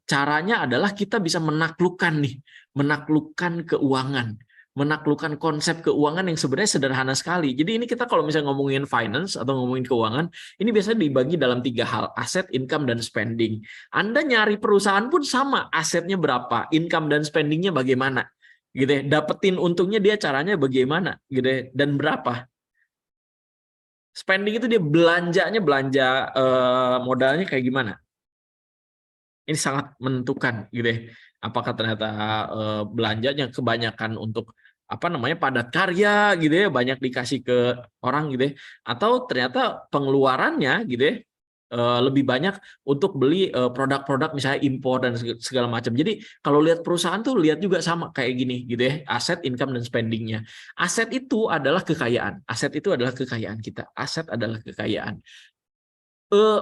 caranya adalah kita bisa menaklukkan keuangan, menaklukkan konsep keuangan yang sebenarnya sederhana sekali. Jadi ini kita kalau misalnya ngomongin finance atau ngomongin keuangan, ini biasanya dibagi dalam 3 hal, aset, income, dan spending. Anda nyari perusahaan pun sama, asetnya berapa, income dan spendingnya bagaimana, gitu ya. Dapetin untungnya dia caranya bagaimana, gitu ya, dan berapa. Spending itu dia belanja modalnya kayak gimana. Ini sangat menentukan, gitu ya. Apakah ternyata belanjanya kebanyakan untuk padat karya, gitu ya, banyak dikasih ke orang, gitu ya, atau ternyata pengeluarannya, gitu ya, lebih banyak untuk beli produk-produk misalnya impor dan segala macam. Jadi kalau lihat perusahaan tuh lihat juga sama kayak gini, gitu ya, aset, income, dan spendingnya. Aset itu adalah kekayaan. Aset itu adalah kekayaan kita. Aset adalah kekayaan.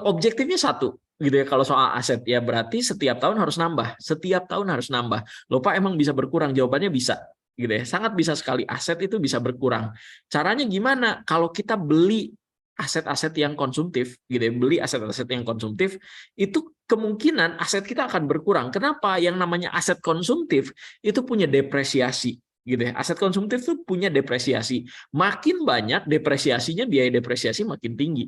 Objektifnya satu, gitu ya. Kalau soal aset ya berarti setiap tahun harus nambah, setiap tahun harus nambah. Loh Pak, emang bisa berkurang? Jawabannya bisa, gitu ya. Sangat bisa sekali, aset itu bisa berkurang. Caranya gimana? Kalau kita beli aset-aset yang konsumtif, gitu ya, beli aset-aset yang konsumtif, itu kemungkinan aset kita akan berkurang. Kenapa? Yang namanya aset konsumtif itu punya depresiasi, gitu ya. Aset konsumtif itu punya depresiasi. Makin banyak depresiasinya, biaya depresiasi makin tinggi.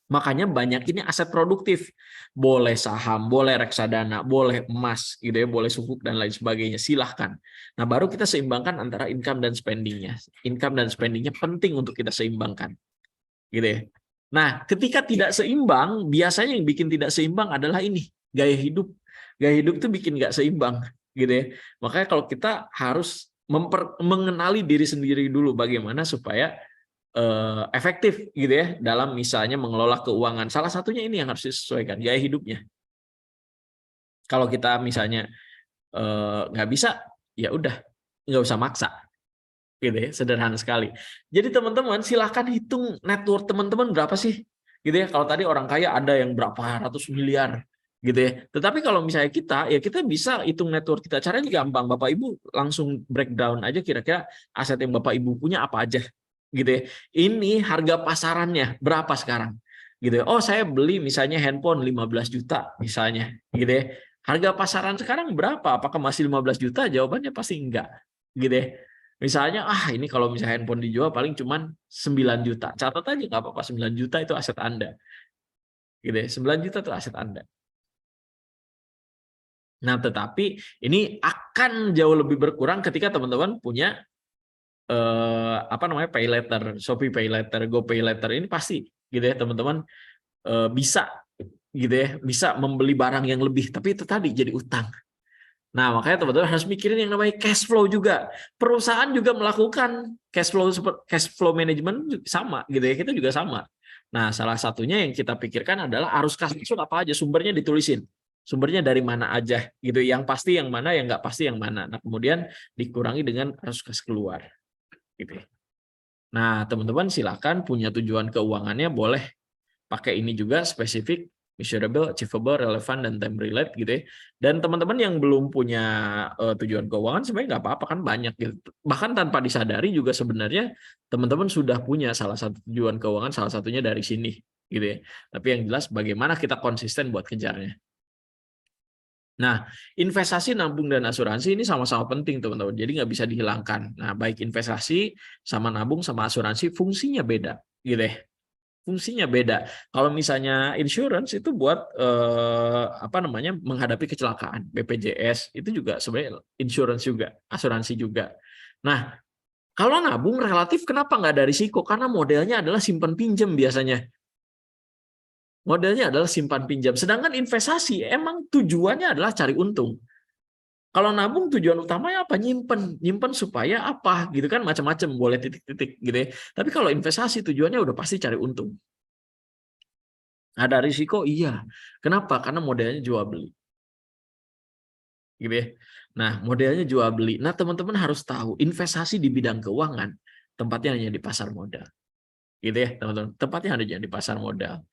Makanya banyak ini aset produktif. Boleh saham, boleh reksadana, boleh emas, gitu ya, boleh sukuk dan lain sebagainya. Silahkan. Nah, baru kita seimbangkan antara income dan spendingnya. Income dan spendingnya penting untuk kita seimbangkan. Gitu ya. Nah, ketika tidak seimbang, biasanya yang bikin tidak seimbang adalah ini, gaya hidup. Gaya hidup itu bikin nggak seimbang, gitu ya. Makanya kalau kita harus mengenali diri sendiri dulu bagaimana supaya efektif, gitu ya, dalam misalnya mengelola keuangan. Salah satunya ini yang harus disesuaikan, gaya hidupnya. Kalau kita misalnya nggak bisa, ya udah, nggak usah maksa, gitu ya, sederhana sekali. Jadi teman-teman silahkan hitung net worth teman-teman berapa sih, gitu ya. Kalau tadi orang kaya ada yang berapa ratus miliar, gitu ya. Tetapi kalau misalnya kita, ya kita bisa hitung net worth kita. Caranya gampang, Bapak Ibu langsung breakdown aja kira-kira aset yang Bapak Ibu punya apa aja, gitu ya. Ini harga pasarannya berapa sekarang, gitu ya. Oh, saya beli misalnya handphone 15 juta misalnya, gitu ya. Harga pasaran sekarang berapa? Apakah masih 15 juta? Jawabannya pasti enggak, gitu ya. Misalnya, ini kalau misalnya handphone dijual paling cuman 9 juta. Catat aja nggak apa-apa, 9 juta itu aset Anda, gitu ya. 9 juta itu aset Anda. Nah, tetapi ini akan jauh lebih berkurang ketika teman-teman punya pay later, Shopee Pay Later, GoPay Later, ini pasti, gitu ya, teman-teman bisa, gitu ya, bisa membeli barang yang lebih, tapi itu tadi jadi utang. Nah, makanya teman-teman harus mikirin yang namanya cash flow juga. Perusahaan juga melakukan cash flow management sama, gitu ya, kita juga sama. Nah, salah satunya yang kita pikirkan adalah arus kas masuk apa aja, sumbernya ditulisin. Sumbernya dari mana aja, gitu. Yang pasti yang mana, yang nggak pasti yang mana. Nah, kemudian dikurangi dengan arus kas keluar, gitu ya. Nah, teman-teman silakan punya tujuan keuangannya boleh pakai ini juga spesifik measurable, achievable, relevant, dan time relate gitu ya. Dan teman-teman yang belum punya tujuan keuangan sebenarnya nggak apa-apa kan, banyak gitu. Bahkan tanpa disadari juga sebenarnya teman-teman sudah punya salah satu tujuan keuangan, salah satunya dari sini gitu ya. Tapi yang jelas bagaimana kita konsisten buat kejarnya. Nah, investasi, nabung, dan asuransi ini sama-sama penting, teman-teman. Jadi nggak bisa dihilangkan. Nah, baik investasi sama nabung sama asuransi fungsinya beda, gitu ya. Fungsinya beda. Kalau misalnya insurance itu buat apa namanya, menghadapi kecelakaan, BPJS itu juga sebenarnya insurance juga, asuransi juga. Nah, kalau nabung relatif kenapa nggak ada risiko? Karena modelnya adalah simpan pinjam biasanya. Modelnya adalah simpan pinjam. Sedangkan investasi emang tujuannya adalah cari untung. Kalau nabung tujuan utamanya apa? Nyimpen, nyimpen supaya apa? Gitu kan, macam-macam, boleh titik-titik gitu ya. Tapi kalau investasi tujuannya udah pasti cari untung. Ada risiko? Iya. Kenapa? Karena modelnya jual beli. Gitu ya. Nah, modelnya jual beli. Nah, teman-teman harus tahu investasi di bidang keuangan tempatnya hanya di pasar modal. Gitu ya, teman-teman. Tempatnya hanya di pasar modal.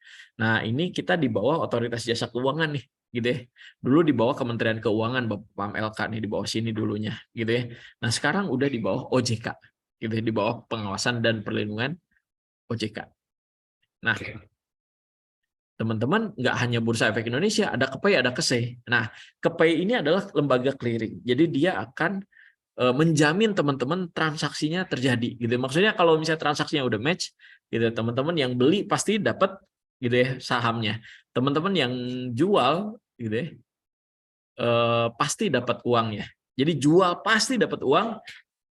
Nah, ini kita di bawah Otoritas Jasa Keuangan nih, gitu ya. Dulu di bawah Kementerian Keuangan, Bapak Pam LK nih, di bawah sini dulunya, gitu ya. Nah, sekarang udah di bawah OJK, gitu ya, di bawah pengawasan dan perlindungan OJK. Nah, teman-teman nggak hanya Bursa Efek Indonesia, ada KEPEI, ada KESE. Nah, KEPEI ini adalah lembaga clearing. Jadi dia akan menjamin teman-teman transaksinya terjadi gitu. Maksudnya kalau misalnya transaksinya udah match gitu, teman-teman yang beli pasti dapat gitu ya sahamnya. Teman-teman yang jual gitu ya pasti dapat uangnya. Jadi jual pasti dapat uang,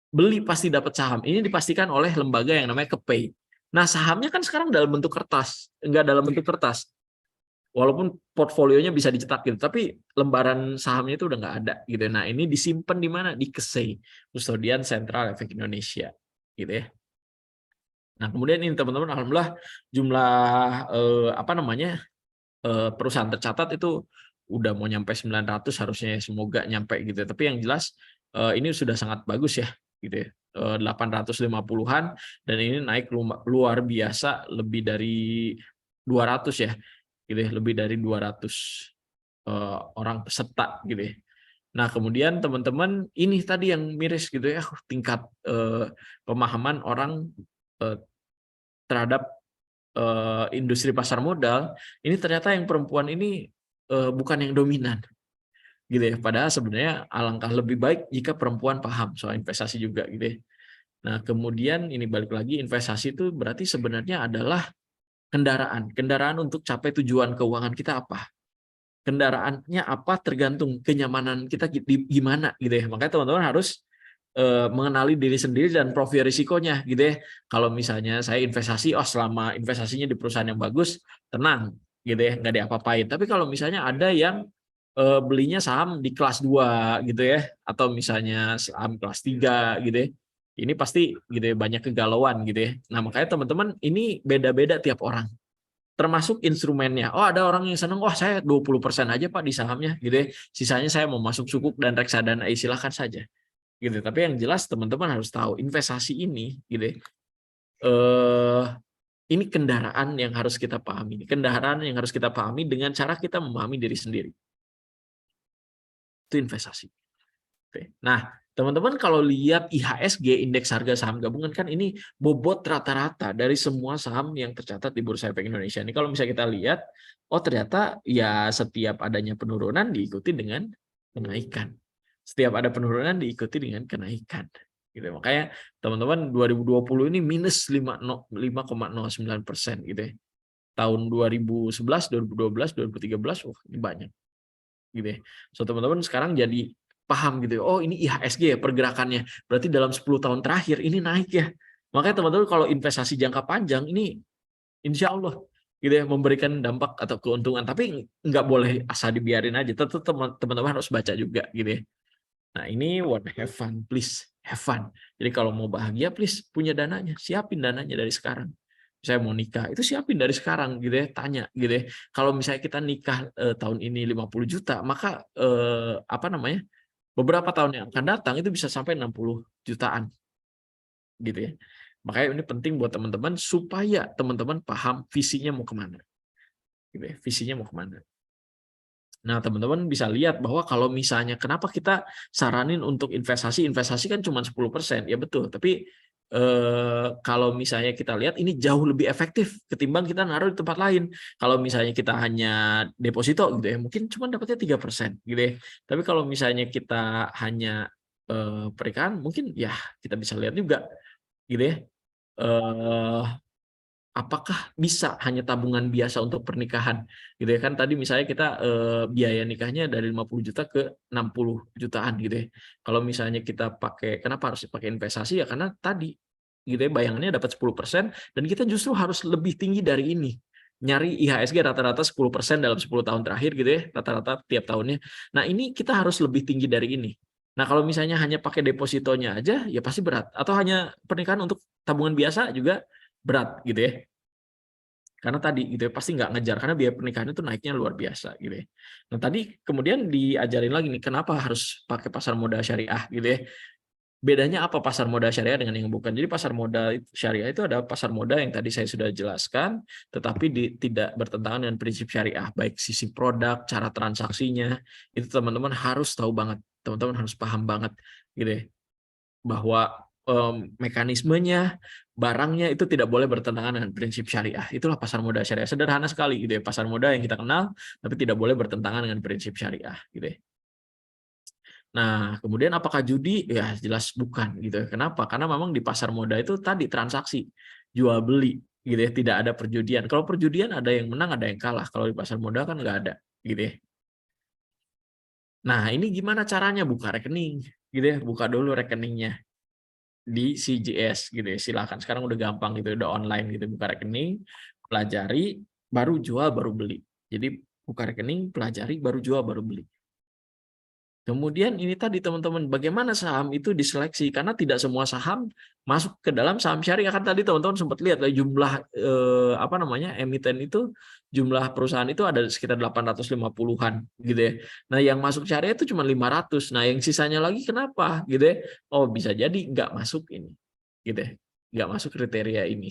beli pasti dapat saham. Ini dipastikan oleh lembaga yang namanya KEPEI. Nah, sahamnya kan sekarang dalam bentuk kertas, enggak dalam bentuk kertas. Walaupun portfolionya bisa dicetak gitu, tapi lembaran sahamnya itu udah nggak ada gitu. Nah, ini disimpan di mana? Di KSEI, Kustodian Sentral Efek Indonesia, gitu ya. Nah, kemudian ini teman-teman, alhamdulillah jumlah apa namanya perusahaan tercatat itu udah mau nyampe 900 harusnya, semoga nyampe gitu. Tapi yang jelas ini sudah sangat bagus ya, gitu ya. 850-an dan ini naik luar biasa, lebih dari 200 ya. Gitu ya, lebih dari 200 orang peserta gitu ya. Nah, kemudian teman-teman ini tadi yang miris gitu ya, tingkat pemahaman orang terhadap industri pasar modal, ini ternyata yang perempuan ini bukan yang dominan gitu ya. Padahal sebenarnya alangkah lebih baik jika perempuan paham soal investasi juga gitu ya. Nah, kemudian ini balik lagi, investasi itu berarti sebenarnya adalah kendaraan. Kendaraan untuk capai tujuan keuangan kita apa? Kendaraannya apa tergantung kenyamanan kita gimana gitu ya. Makanya teman-teman harus mengenali diri sendiri dan profil risikonya gitu ya. Kalau misalnya saya investasi, selama investasinya di perusahaan yang bagus, tenang gitu ya, nggak diapa-apain. Tapi kalau misalnya ada yang belinya saham di kelas 2 gitu ya, atau misalnya saham kelas 3 gitu ya, ini pasti gitu ya, banyak kegalauan gitu ya. Nah, makanya teman-teman ini beda-beda tiap orang, termasuk instrumennya. Oh, ada orang yang senang, wah saya 20% aja Pak di sahamnya gitu ya. Sisanya saya mau masuk sukuk dan reksadana, silahkan saja. Gitu. Tapi yang jelas teman-teman harus tahu investasi ini gitu ya. Ini kendaraan yang harus kita pahami. Kendaraan yang harus kita pahami dengan cara kita memahami diri sendiri. Itu investasi. Oke. Nah, teman-teman kalau lihat IHSG, Indeks Harga Saham Gabungan, kan ini bobot rata-rata dari semua saham yang tercatat di Bursa Efek Indonesia. Ini kalau misalnya kita lihat, oh ternyata ya setiap adanya penurunan diikuti dengan kenaikan. Setiap ada penurunan diikuti dengan kenaikan. Gitu. Makanya teman-teman 2020 ini minus 5,09% gitu ya. Tahun 2011, 2012, 2013, wah ini banyak. Gitu ya. So teman-teman sekarang jadi paham gitu ya. Oh, ini IHSG ya pergerakannya. Berarti dalam 10 tahun terakhir ini naik ya. Makanya teman-teman kalau investasi jangka panjang ini insya Allah gitu ya memberikan dampak atau keuntungan. Tapi nggak boleh asal dibiarin aja. Tetap teman-teman harus baca juga gitu ya. Nah, ini want have fun, please have fun. Jadi kalau mau bahagia, please punya dananya, siapin dananya dari sekarang. Saya mau nikah, itu siapin dari sekarang gitu ya, tanya gitu ya. Kalau misalnya kita nikah tahun ini 50 juta, maka apa namanya? Beberapa tahun yang akan datang itu bisa sampai 60 jutaan. Gitu ya. Makanya ini penting buat teman-teman supaya teman-teman paham visinya mau kemana. gitu ya, visinya mau kemana. Nah, teman-teman bisa lihat bahwa kalau misalnya kenapa kita saranin untuk investasi kan cuma 10%, ya betul. Tapi kalau misalnya kita lihat ini jauh lebih efektif ketimbang kita naruh di tempat lain. Kalau misalnya kita hanya deposito gitu ya, mungkin cuma dapatnya 3% gitu ya. Tapi kalau misalnya kita hanya pernikahan, mungkin ya kita bisa lihat juga gitu ya. Apakah bisa hanya tabungan biasa untuk pernikahan gitu ya kan tadi misalnya kita biaya nikahnya dari 50 juta ke 60 jutaan gitu ya. Kalau misalnya kita pakai kenapa harus pakai investasi ya karena tadi gitu ya bayangannya dapat 10% dan kita justru harus lebih tinggi dari ini. Nyari IHSG rata-rata 10% dalam 10 tahun terakhir gitu ya, rata-rata tiap tahunnya. Nah, ini kita harus lebih tinggi dari ini. Nah, kalau misalnya hanya pakai depositonya aja ya pasti berat atau hanya pernikahan untuk tabungan biasa juga berat gitu ya. Karena tadi gitu ya pasti nggak ngejar karena biaya pernikahan itu naiknya luar biasa gitu ya. Nah tadi kemudian diajarin lagi nih kenapa harus pakai pasar modal syariah gitu ya. Bedanya apa pasar modal syariah dengan yang bukan? Jadi pasar modal syariah itu ada pasar modal yang tadi saya sudah jelaskan, tetapi tidak bertentangan dengan prinsip syariah, baik sisi produk, cara transaksinya, itu teman-teman harus tahu banget, teman-teman harus paham banget gitu ya bahwa mekanismenya, barangnya itu tidak boleh bertentangan dengan prinsip syariah. Itulah pasar modal syariah. Sederhana sekali gitu ya, pasar modal yang kita kenal, tapi tidak boleh bertentangan dengan prinsip syariah gitu ya. Nah, kemudian apakah judi? Ya jelas bukan gitu ya. Kenapa? Karena memang di pasar modal itu tadi transaksi, jual beli gitu ya, tidak ada perjudian. Kalau perjudian ada yang menang, ada yang kalah. Kalau di pasar modal kan nggak ada gitu ya. Nah, ini gimana caranya buka rekening gitu ya, buka dulu rekeningnya di CGS gitu ya. Silakan sekarang udah gampang gitu, udah online gitu buka rekening, pelajari, baru jual, baru beli. Jadi buka rekening, pelajari, baru jual, baru beli. Kemudian ini tadi teman-teman, bagaimana saham itu diseleksi karena tidak semua saham masuk ke dalam saham syariah kan tadi teman-teman sempat lihat jumlah emiten itu jumlah perusahaan itu ada sekitar 850-an gitu ya. Nah, yang masuk syariah itu cuma 500. Nah, yang sisanya lagi kenapa gitu ya? Oh, bisa jadi nggak masuk ini gitu ya. Nggak masuk kriteria ini.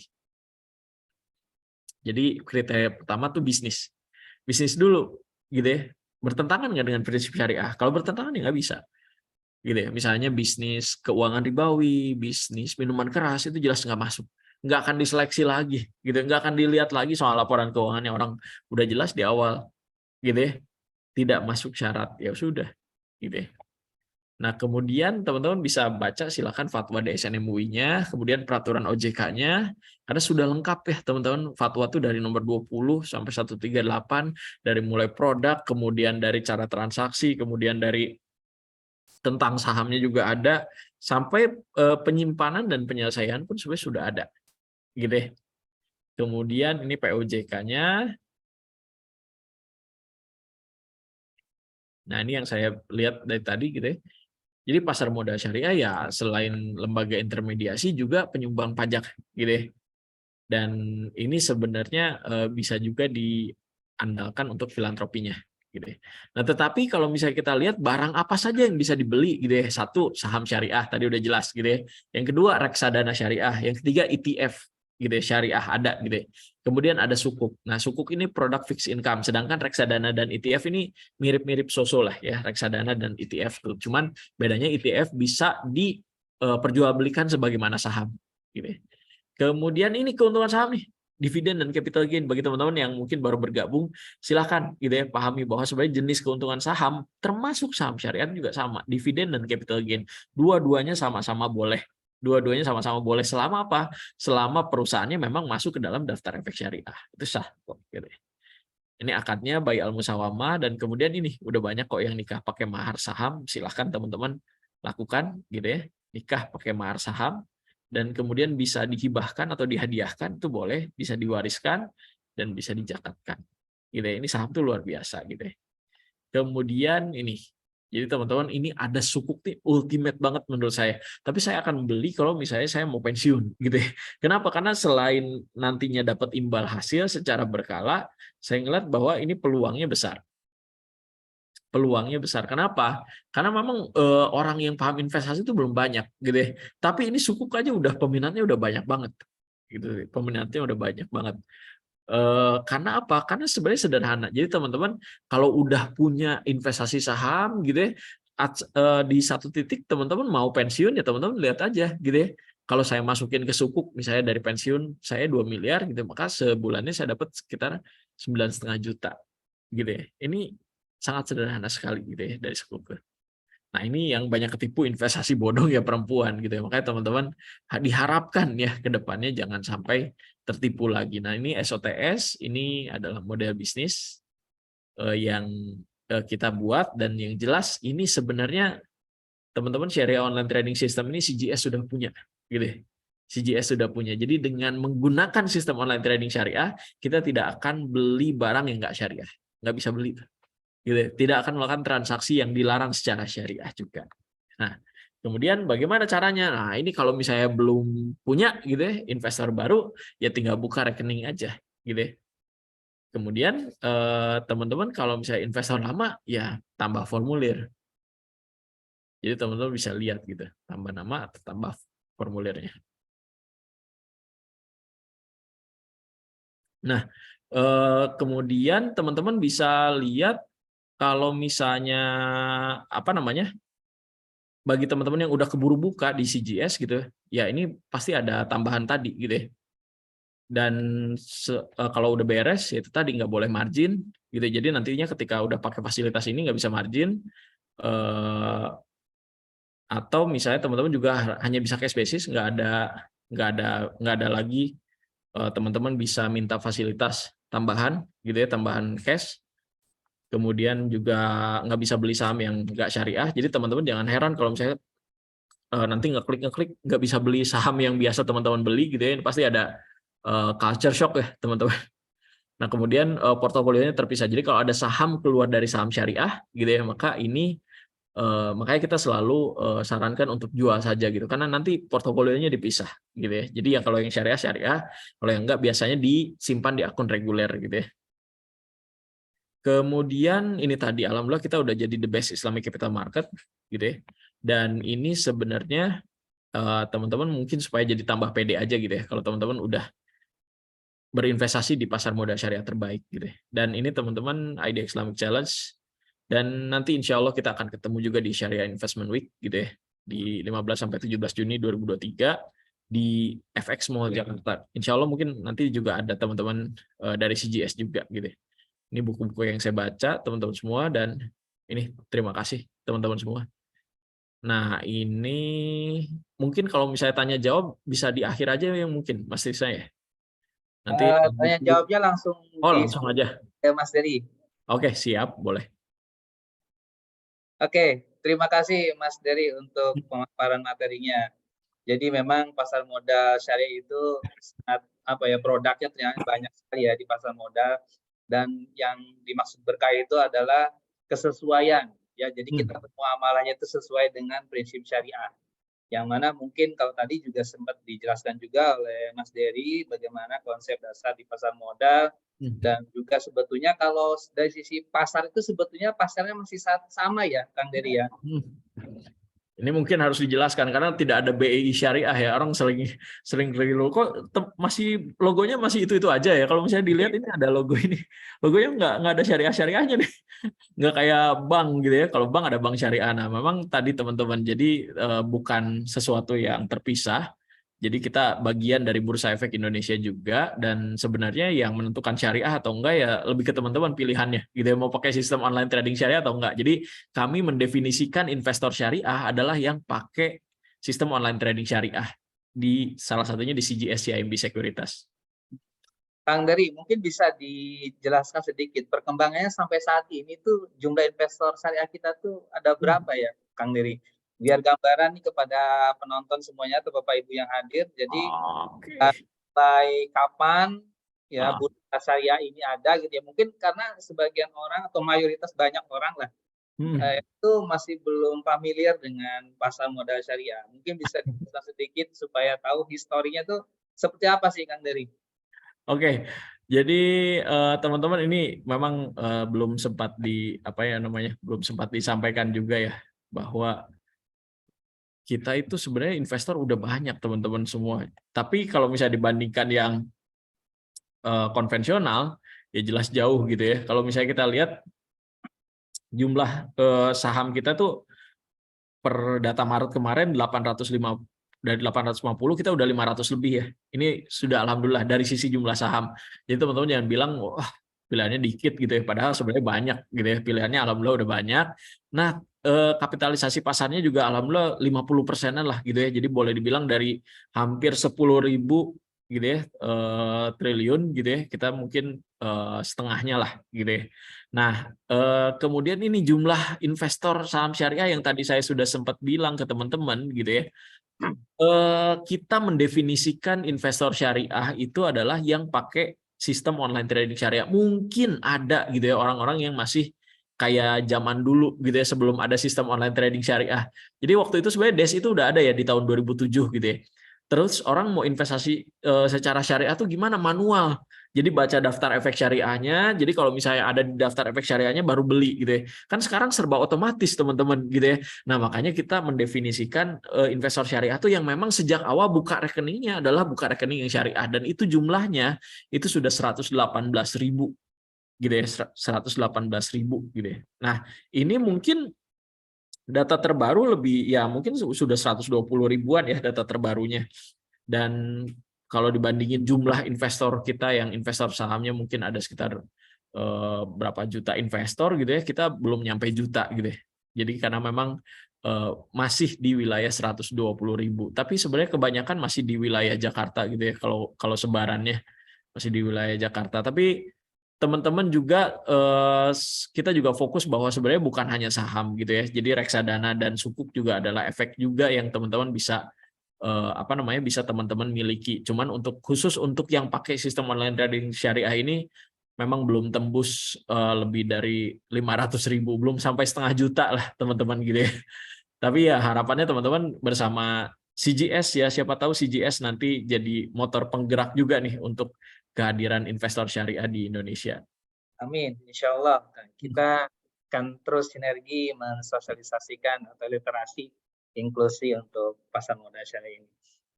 Jadi kriteria pertama tuh bisnis. Bisnis dulu gitu ya. Bertentangan nggak dengan prinsip syariah? Kalau bertentangan ya nggak bisa. Gitu ya. Misalnya bisnis keuangan ribawi, bisnis minuman keras itu jelas nggak masuk. Nggak akan diseleksi lagi gitu. Nggak akan dilihat lagi soal laporan keuangannya orang udah jelas di awal gitu ya. Tidak masuk syarat. Ya sudah gitu ya. Nah, kemudian teman-teman bisa baca silakan fatwa DSN MUI-nya, kemudian peraturan OJK-nya, karena sudah lengkap ya teman-teman, fatwa itu dari nomor 20 sampai 138, dari mulai produk, kemudian dari cara transaksi, kemudian dari tentang sahamnya juga ada, sampai penyimpanan dan penyelesaian pun sebenarnya sudah ada. Gitu ya. Kemudian ini POJK-nya. Nah, ini yang saya lihat dari tadi gitu ya. Jadi pasar modal syariah ya selain lembaga intermediasi juga penyumbang pajak gitu ya. Dan ini sebenarnya bisa juga diandalkan untuk filantropinya gitu ya. Nah, tetapi kalau misalnya kita lihat barang apa saja yang bisa dibeli gitu ya. Satu, saham syariah tadi udah jelas gitu ya. Yang kedua, reksadana syariah, yang ketiga ETF gitu ya, syariah ada gitu ya. Kemudian ada sukuk. Nah, sukuk ini produk fixed income, sedangkan reksadana dan ETF ini mirip-mirip so-so lah ya, reksadana dan ETF tuh. Cuman bedanya ETF bisa diperjualbelikan sebagaimana saham gitu ya. Kemudian ini keuntungan saham nih, dividen dan capital gain bagi teman-teman yang mungkin baru bergabung, silakan gitu ya pahami bahwa sebenarnya jenis keuntungan saham termasuk saham syariah juga sama, dividen dan capital gain. Dua-duanya sama-sama boleh. Dua-duanya sama-sama boleh selama apa? Selama perusahaannya memang masuk ke dalam daftar efek syariah. Itu sah kok gitu ya. Ini akadnya bayi al-musawamah dan kemudian ini udah banyak kok yang nikah pakai mahar saham, silahkan teman-teman lakukan gitu ya. Nikah pakai mahar saham dan kemudian bisa dihibahkan atau dihadiahkan itu boleh, bisa diwariskan dan bisa dizakatkan. Gitu ya. Ini saham tuh luar biasa gitu ya. Kemudian ini. Jadi teman-teman ini ada sukuk nih ultimate banget menurut saya. Tapi saya akan beli kalau misalnya saya mau pensiun gitu ya. Kenapa? Karena selain nantinya dapat imbal hasil secara berkala, saya ngeliat bahwa ini peluangnya besar. Peluangnya besar. Kenapa? Karena memang orang yang paham investasi itu belum banyak gitu ya. Tapi ini sukuk aja udah peminatnya udah banyak banget. Gitu. Peminatnya udah banyak banget. Karena apa? Karena sebenarnya sederhana. Jadi teman-teman kalau udah punya investasi saham gitu ya, di satu titik teman-teman mau pensiun ya teman-teman lihat aja gitu ya. Kalau saya masukin ke sukuk misalnya dari pensiun saya 2 miliar gitu, maka sebulannya saya dapat sekitar 9,5 juta gitu ya. Ini sangat sederhana sekali gitu ya dari sukuk. Nah, ini yang banyak ketipu investasi bodong ya perempuan gitu ya. Makanya teman-teman diharapkan ya ke depannya jangan sampai tertipu lagi. Nah, ini SOTS, ini adalah model bisnis yang kita buat dan yang jelas ini sebenarnya teman-teman Syariah Online Trading System ini CGS sudah punya gitu ya. CGS sudah punya. Jadi dengan menggunakan sistem online trading syariah, kita tidak akan beli barang yang nggak syariah. Nggak bisa beli. Gitu. Tidak akan melakukan transaksi yang dilarang secara syariah juga. Nah, kemudian bagaimana caranya? Nah, ini kalau misalnya belum punya gitu ya, investor baru, ya tinggal buka rekening aja gitu ya. Kemudian teman-teman kalau misalnya investor lama, ya tambah formulir. Jadi teman-teman bisa lihat gitu, tambah nama atau tambah formulirnya. Nah, kemudian teman-teman bisa lihat kalau misalnya apa namanya? Bagi teman-teman yang udah keburu buka di CGS gitu, ya ini pasti ada tambahan tadi gitu ya. Dan kalau udah beres ya itu tadi nggak boleh margin gitu. Jadi nantinya ketika udah pakai fasilitas ini nggak bisa margin, atau misalnya teman-teman juga hanya bisa cash basis, nggak ada lagi teman-teman bisa minta fasilitas tambahan gitu ya, tambahan cash. Kemudian juga nggak bisa beli saham yang nggak syariah. Jadi teman-teman jangan heran kalau misalnya nanti ngeklik nggak bisa beli saham yang biasa teman-teman beli gitu ya, pasti ada culture shock ya teman-teman. Nah kemudian portofolionya terpisah. Jadi kalau ada saham keluar dari saham syariah gitu ya, maka ini makanya kita selalu sarankan untuk jual saja gitu, karena nanti portofolionya dipisah gitu ya. Jadi ya kalau yang syariah syariah, kalau yang enggak biasanya disimpan di akun reguler gitu ya. Kemudian ini tadi alhamdulillah kita udah jadi the best Islamic capital market gitu ya. Dan ini sebenarnya teman-teman mungkin supaya jadi tambah pede aja gitu ya, kalau teman-teman udah berinvestasi di pasar modal syariah terbaik gitu ya. Dan ini teman-teman ID Islamic Challenge, dan nanti insya Allah kita akan ketemu juga di Syariah Investment Week gitu ya, di 15-17 Juni 2023 di FX Mall Jakarta. Insya Allah mungkin nanti juga ada teman-teman dari CGS juga gitu ya. Ini buku-buku yang saya baca teman-teman semua, dan ini terima kasih teman-teman semua. Nah, ini mungkin kalau misalnya tanya jawab bisa di akhir aja yang mungkin Mas Trisna ya. Nanti Tanya jawabnya langsung langsung aja. ke Mas Dery. Oke, siap, boleh. Oke, terima kasih Mas Dery untuk pemaparan materinya. Jadi memang pasar modal syariah itu sangat produknya ternyata banyak sekali ya di pasar modal, dan yang dimaksud berkah itu adalah kesesuaian ya. Jadi kita muamalahnya itu sesuai dengan prinsip syariah. Yang mana mungkin kalau tadi juga sempat dijelaskan juga oleh Mas Dery bagaimana konsep dasar di pasar modal, dan juga sebetulnya kalau dari sisi pasar itu sebetulnya pasarnya masih sama ya Kang Dery ya. Ini mungkin harus dijelaskan karena tidak ada BEI syariah ya. Orang sering keliru kok masih logonya masih itu aja ya. Kalau misalnya dilihat ini ada logo ini. Logonya nggak ada syariah-syariahnya nih. Nggak kayak bank gitu ya. Kalau bank ada bank syariah. Nah, memang tadi teman-teman jadi bukan sesuatu yang terpisah. Jadi kita bagian dari Bursa Efek Indonesia juga, dan sebenarnya yang menentukan syariah atau enggak ya lebih ke teman-teman pilihannya. Gitu ya, mau pakai sistem online trading syariah atau enggak. Jadi kami mendefinisikan investor syariah adalah yang pakai sistem online trading syariah, di salah satunya di CGS CIMB Sekuritas. Kang Dery, mungkin bisa dijelaskan sedikit perkembangannya sampai saat ini tuh jumlah investor syariah kita tuh ada berapa ya, Kang Dery? Biar gambaran nih kepada penonton semuanya atau Bapak Ibu yang hadir. Jadi mulai kapan ya bursa syariah ini ada gitu ya? Mungkin karena sebagian orang atau mayoritas banyak orang lah itu masih belum familiar dengan pasar modal syariah. Mungkin bisa dijelaskan sedikit supaya tahu historinya tuh seperti apa sih, Kang Dery? Oke, jadi teman-teman ini memang belum sempat belum sempat disampaikan juga ya, bahwa kita itu sebenarnya investor udah banyak teman-teman semua. Tapi kalau misalnya dibandingkan yang konvensional, ya jelas jauh gitu ya. Kalau misalnya kita lihat jumlah saham kita tuh per data Maret kemarin 805, dari 850 kita udah 500 lebih ya. Ini sudah alhamdulillah dari sisi jumlah saham. Jadi teman-teman jangan bilang wah pilihannya dikit gitu ya, padahal sebenarnya banyak gitu ya. Pilihannya alhamdulillah udah banyak. Nah, kapitalisasi pasarnya juga alhamdulillah 50%-an lah gitu ya. Jadi boleh dibilang dari hampir 10.000 gitu ya, triliun gitu ya, kita mungkin setengahnya lah gitu ya. Nah, kemudian ini jumlah investor saham syariah yang tadi saya sudah sempat bilang ke teman-teman gitu ya. Kita mendefinisikan investor syariah itu adalah yang pakai sistem online trading syariah. Mungkin ada gitu ya orang-orang yang masih kayak zaman dulu gitu ya, sebelum ada sistem online trading syariah. Jadi waktu itu sebenarnya DES itu udah ada ya di tahun 2007 gitu ya. Terus orang mau investasi secara syariah tuh gimana? Manual. Jadi baca daftar efek syariahnya. Jadi kalau misalnya ada di daftar efek syariahnya baru beli gitu ya. Kan sekarang serba otomatis teman-teman gitu ya. Nah makanya kita mendefinisikan investor syariah tuh yang memang sejak awal buka rekeningnya adalah buka rekening yang syariah, dan itu jumlahnya itu sudah 118.000 gitu ya, 118.000 gitu ya. Nah ini mungkin data terbaru lebih ya mungkin sudah 120 ribuan ya data terbarunya. Dan kalau dibandingin jumlah investor kita yang investor sahamnya mungkin ada sekitar berapa juta investor gitu ya, kita belum nyampe juta gitu ya. Jadi karena memang masih di wilayah 120.000, tapi sebenarnya kebanyakan masih di wilayah Jakarta gitu ya, kalau sebarannya masih di wilayah Jakarta. Tapi teman-teman juga kita juga fokus bahwa sebenarnya bukan hanya saham gitu ya. Jadi reksadana dan sukuk juga adalah efek juga yang teman-teman bisa bisa teman-teman miliki. Cuman khusus untuk yang pakai sistem online trading syariah ini memang belum tembus lebih dari 500.000, belum sampai setengah juta lah teman-teman gitu ya. Tapi ya harapannya teman-teman bersama CGS ya, siapa tahu CGS nanti jadi motor penggerak juga nih untuk kehadiran investor syariah di Indonesia. Amin, insya Allah. Kita akan terus sinergi mensosialisasikan atau literasi inklusi untuk pasar modal syariah ini.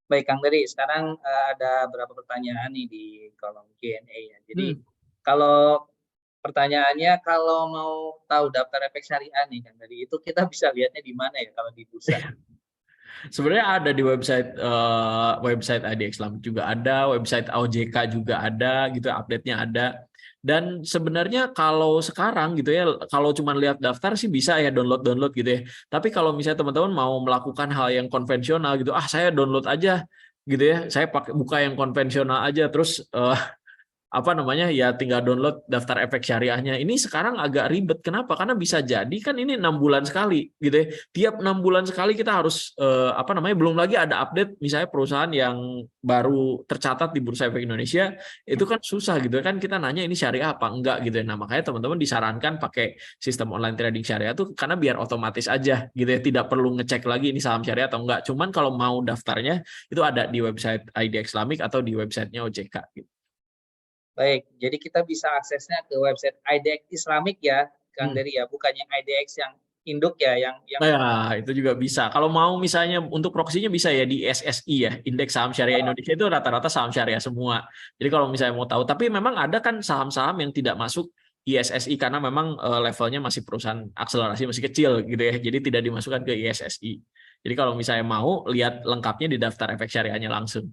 Baik, Kang Dery, sekarang ada beberapa pertanyaan nih di kolom Q&A ya. Jadi kalau pertanyaannya, kalau mau tahu daftar efek syariah nih, Kang Dery, itu kita bisa lihatnya di mana ya kalau di bursa? Sebenarnya ada di website IDX Islamic juga ada, website OJK juga ada gitu, update-nya ada. Dan sebenarnya kalau sekarang gitu ya, kalau cuma lihat daftar sih bisa ya download gitu ya. Tapi kalau misalnya teman-teman mau melakukan hal yang konvensional gitu, saya download aja gitu ya. Saya buka yang konvensional aja, terus ya tinggal download daftar efek syariahnya. Ini sekarang agak ribet. Kenapa? Karena bisa jadi kan ini 6 bulan sekali gitu ya. Tiap 6 bulan sekali kita harus belum lagi ada update misalnya perusahaan yang baru tercatat di Bursa Efek Indonesia, itu kan susah gitu kan, kita nanya ini syariah apa enggak gitu ya. Nah, makanya teman-teman disarankan pakai sistem online trading syariah tuh karena biar otomatis aja gitu ya, tidak perlu ngecek lagi ini saham syariah atau enggak. Cuman kalau mau daftarnya itu ada di website IDX Islamic atau di websitenya OJK gitu. Baik, jadi kita bisa aksesnya ke website IDX Islamic ya, Kang Dery ya, bukannya IDX yang induk ya, yang Nah, itu juga bisa. Kalau mau misalnya untuk proksinya bisa ya di SSI ya, Indeks Saham Syariah Indonesia itu rata-rata saham syariah semua. Jadi kalau misalnya mau tahu, tapi memang ada kan saham-saham yang tidak masuk ISSI karena memang levelnya masih perusahaan akselerasi masih kecil gitu ya. Jadi tidak dimasukkan ke ISSI. Jadi kalau misalnya mau lihat lengkapnya di daftar efek syariahnya langsung.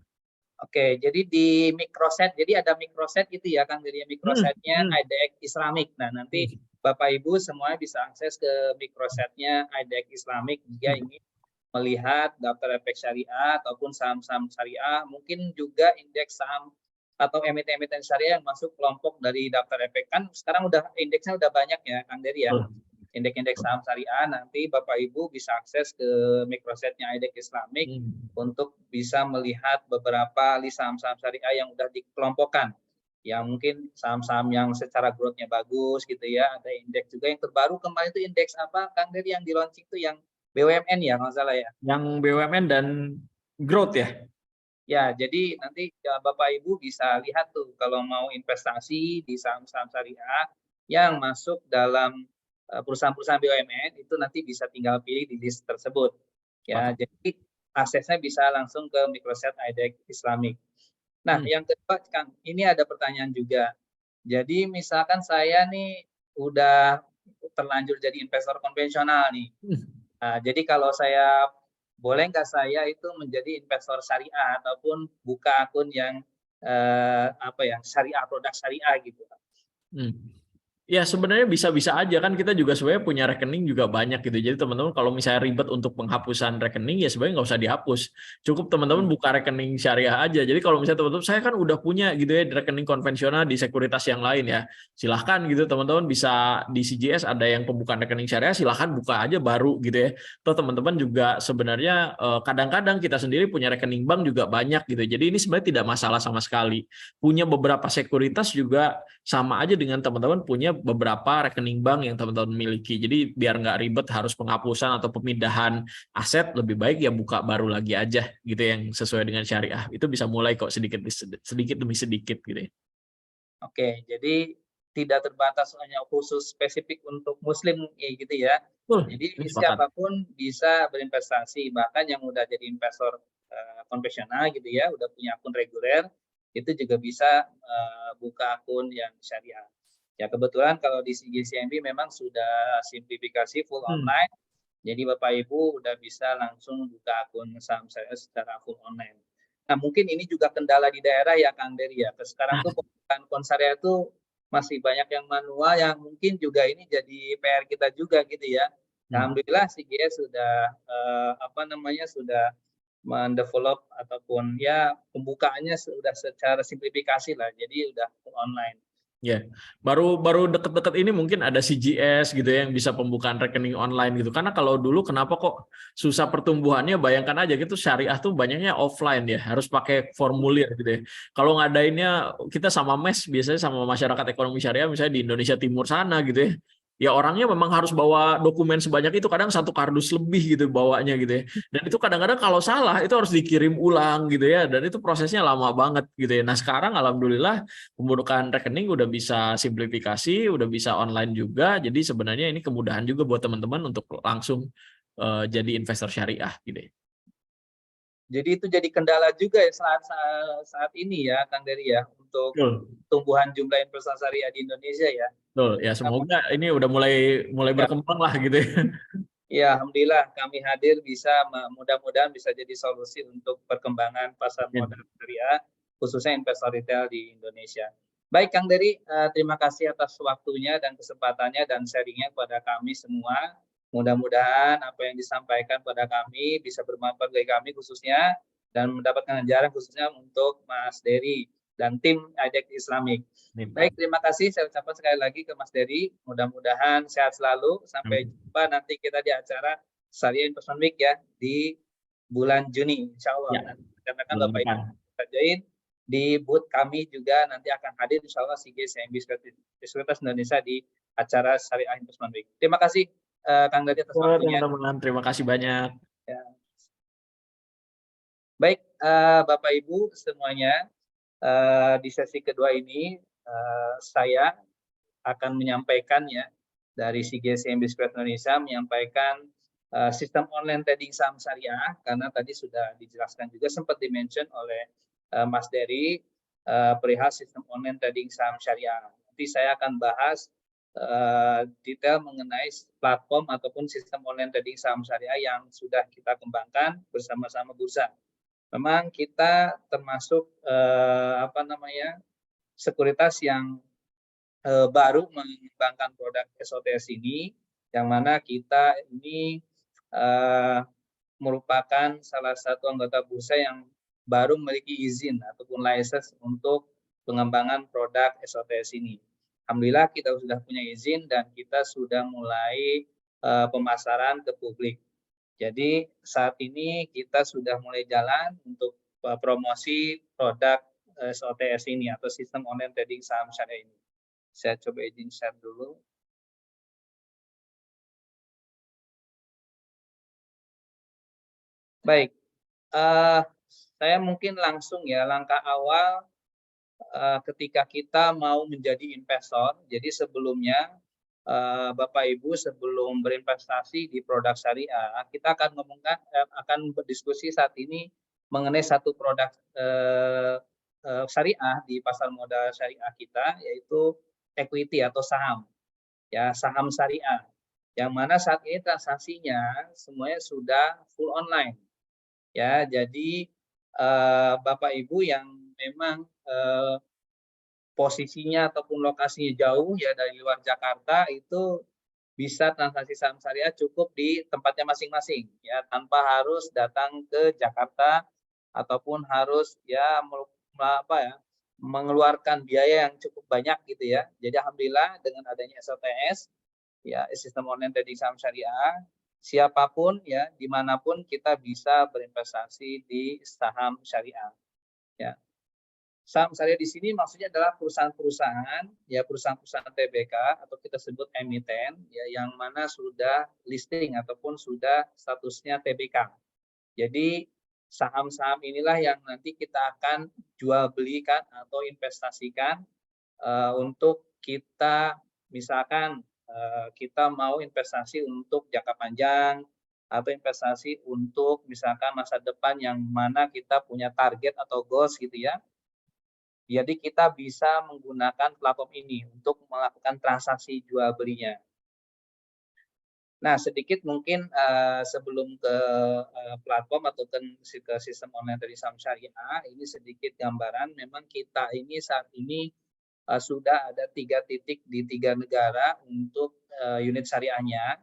Oke, jadi di microset, jadi ada microset itu ya Kang, jadi microsetnya IDX Islamic. Nah, nanti Bapak Ibu semuanya bisa akses ke microsetnya IDX Islamic jika ingin melihat daftar efek syariah ataupun saham-saham syariah, mungkin juga indeks saham atau emiten-emiten syariah yang masuk kelompok dari daftar efek. Kan sekarang udah indeksnya udah banyak ya Kang Dery ya. Indeks-indeks saham syariah, nanti Bapak Ibu bisa akses ke microsetnya IDX Islamic untuk bisa melihat beberapa list saham-saham syariah yang udah dikelompokkan. Yang mungkin saham-saham yang secara growth-nya bagus gitu ya. Ada indeks juga yang terbaru kemarin itu indeks apa Kang Dery yang di launching itu yang BUMN ya kalau salah ya. Yang BUMN dan growth ya. Ya, jadi nanti ya, Bapak Ibu bisa lihat tuh kalau mau investasi di saham-saham syariah yang masuk dalam perusahaan-perusahaan BUMN itu nanti bisa tinggal pilih di list tersebut. Ya, jadi aksesnya bisa langsung ke microset IDX Islamic. Nah, yang kedua, Kang, ini ada pertanyaan juga. Jadi misalkan saya nih udah terlanjur jadi investor konvensional nih. Jadi kalau saya boleh nggak saya itu menjadi investor syariah ataupun buka akun yang syariah, produk syariah gitu. Hmm. Ya sebenarnya bisa-bisa aja kan, kita juga sebenarnya punya rekening juga banyak gitu. Jadi teman-teman kalau misalnya ribet untuk penghapusan rekening ya sebenarnya nggak usah dihapus. Cukup teman-teman buka rekening syariah aja. Jadi kalau misalnya teman-teman saya kan udah punya gitu ya rekening konvensional di sekuritas yang lain ya. Silahkan gitu teman-teman bisa di CGS ada yang pembukaan rekening syariah, silahkan buka aja baru gitu ya. Atau teman-teman juga sebenarnya kadang-kadang kita sendiri punya rekening bank juga banyak gitu. Jadi ini sebenarnya tidak masalah sama sekali. Punya beberapa sekuritas juga sama aja dengan teman-teman punya beberapa rekening bank yang teman-teman miliki. Jadi biar nggak ribet harus penghapusan atau pemindahan aset, lebih baik ya buka baru lagi aja gitu yang sesuai dengan syariah. Itu bisa mulai kok sedikit demi sedikit gitu ya. Oke, jadi tidak terbatas hanya khusus spesifik untuk muslim gitu ya. Betul, Jadi ini sepakat. siapapun bisa berinvestasi, bahkan yang udah jadi investor konvensional gitu ya, udah punya akun reguler, itu juga bisa buka akun yang syariah. Ya kebetulan kalau di CGCMB memang sudah simplifikasi full online, jadi Bapak Ibu udah bisa langsung buka akun saham syariah secara full online. Nah mungkin ini juga kendala di daerah ya Kang Dery ya. Sekarang tuh pembukaan akun syariah itu masih banyak yang manual, yang mungkin juga ini jadi PR kita juga gitu ya. Alhamdulillah CGS sudah sudah mendevelop ataupun ya pembukaannya sudah secara simplifikasi lah, jadi udah online. Ya, baru deket-deket ini mungkin ada CGS gitu ya yang bisa pembukaan rekening online gitu. Karena kalau dulu kenapa kok susah pertumbuhannya? Bayangkan aja gitu, syariah tuh banyaknya offline ya, harus pakai formulir gitu ya. Kalau ngadainnya kita sama MES biasanya sama masyarakat ekonomi syariah misalnya di Indonesia Timur sana gitu ya. Ya orangnya memang harus bawa dokumen sebanyak itu, kadang satu kardus lebih gitu bawanya gitu ya. Dan itu kadang-kadang kalau salah itu harus dikirim ulang gitu ya. Dan itu prosesnya lama banget gitu ya. Nah sekarang alhamdulillah pembukaan rekening udah bisa simplifikasi, udah bisa online juga. Jadi sebenarnya ini kemudahan juga buat teman-teman untuk langsung jadi investor syariah gitu ya. Jadi itu jadi kendala juga ya saat ini ya Kang Dery ya, untuk Betul. tumbuhan jumlah investor syariah di Indonesia ya. Betul. Ya semoga ini udah mulai Ya, berkembang lah gitu ya. ya alhamdulillah kami hadir bisa mudah-mudahan bisa jadi solusi untuk perkembangan pasar modal syariah khususnya investor retail di Indonesia. Baik Kang Dery, terima kasih atas waktunya dan kesempatannya dan sharingnya kepada kami semua. Mudah-mudahan apa yang disampaikan pada kami bisa bermanfaat bagi kami khususnya dan mendapatkan ajaran khususnya untuk Mas Dery dan tim IDEX Islamic. Baik, terima kasih saya ucapkan sekali lagi ke Mas Dery. Mudah-mudahan sehat selalu. Sampai jumpa nanti kita di acara Syariah Investment Week ya di bulan Juni, insya Allah. Ya, Karena kan Bapak Ibu join di booth kami juga nanti akan hadir insya Allah CGS Sekuritas Indonesia di acara Syariah Investment Week. Terima kasih Kang Dery atas waktunya. teman-teman, terima kasih banyak. Ya. Baik, Bapak Ibu semuanya, di sesi kedua ini saya akan menyampaikan ya dari CGS Sekuritas Indonesia menyampaikan sistem online trading saham syariah, karena tadi sudah dijelaskan juga sempat dimention oleh Mas Dery perihal sistem online trading saham syariah. Nanti saya akan bahas detail mengenai platform ataupun sistem online trading saham syariah yang sudah kita kembangkan bersama-sama bursa. Memang kita termasuk sekuritas yang baru mengembangkan produk SOTS ini, yang mana kita ini merupakan salah satu anggota bursa yang baru memiliki izin ataupun license untuk pengembangan produk SOTS ini. Alhamdulillah kita sudah punya izin dan kita sudah mulai pemasaran ke publik. Jadi saat ini kita sudah mulai jalan untuk promosi produk SOTS ini atau sistem online trading saham syariah ini. Saya coba izin share dulu. Baik, saya mungkin langsung ya langkah awal ketika kita mau menjadi investor. Jadi sebelumnya Bapak Ibu sebelum berinvestasi di produk syariah, kita akan berdiskusi saat ini mengenai satu produk syariah di pasar modal syariah kita, yaitu equity atau saham, ya saham syariah, yang mana saat ini transaksinya semuanya sudah full online, ya. Jadi Bapak Ibu yang memang posisinya ataupun lokasinya jauh ya dari luar Jakarta, itu bisa transaksi saham syariah cukup di tempatnya masing-masing, ya tanpa harus datang ke Jakarta ataupun harus ya mengeluarkan biaya yang cukup banyak gitu ya. Jadi alhamdulillah dengan adanya SOTS, ya sistem online trading saham syariah, siapapun ya dimanapun kita bisa berinvestasi di saham syariah. Ya. Saham syariah di sini maksudnya adalah perusahaan-perusahaan, ya perusahaan-perusahaan TBK atau kita sebut emiten, ya yang mana sudah listing ataupun sudah statusnya TBK. Jadi saham-saham inilah yang nanti kita akan jual belikan atau investasikan untuk kita, misalkan kita mau investasi untuk jangka panjang atau investasi untuk misalkan masa depan yang mana kita punya target atau goals gitu ya. Jadi kita bisa menggunakan platform ini untuk melakukan transaksi jual belinya. Nah, sedikit mungkin sebelum ke platform atau ke sistem online trading saham syariah, ini sedikit gambaran. Memang kita ini saat ini sudah ada 3 titik di 3 negara untuk unit syariahnya,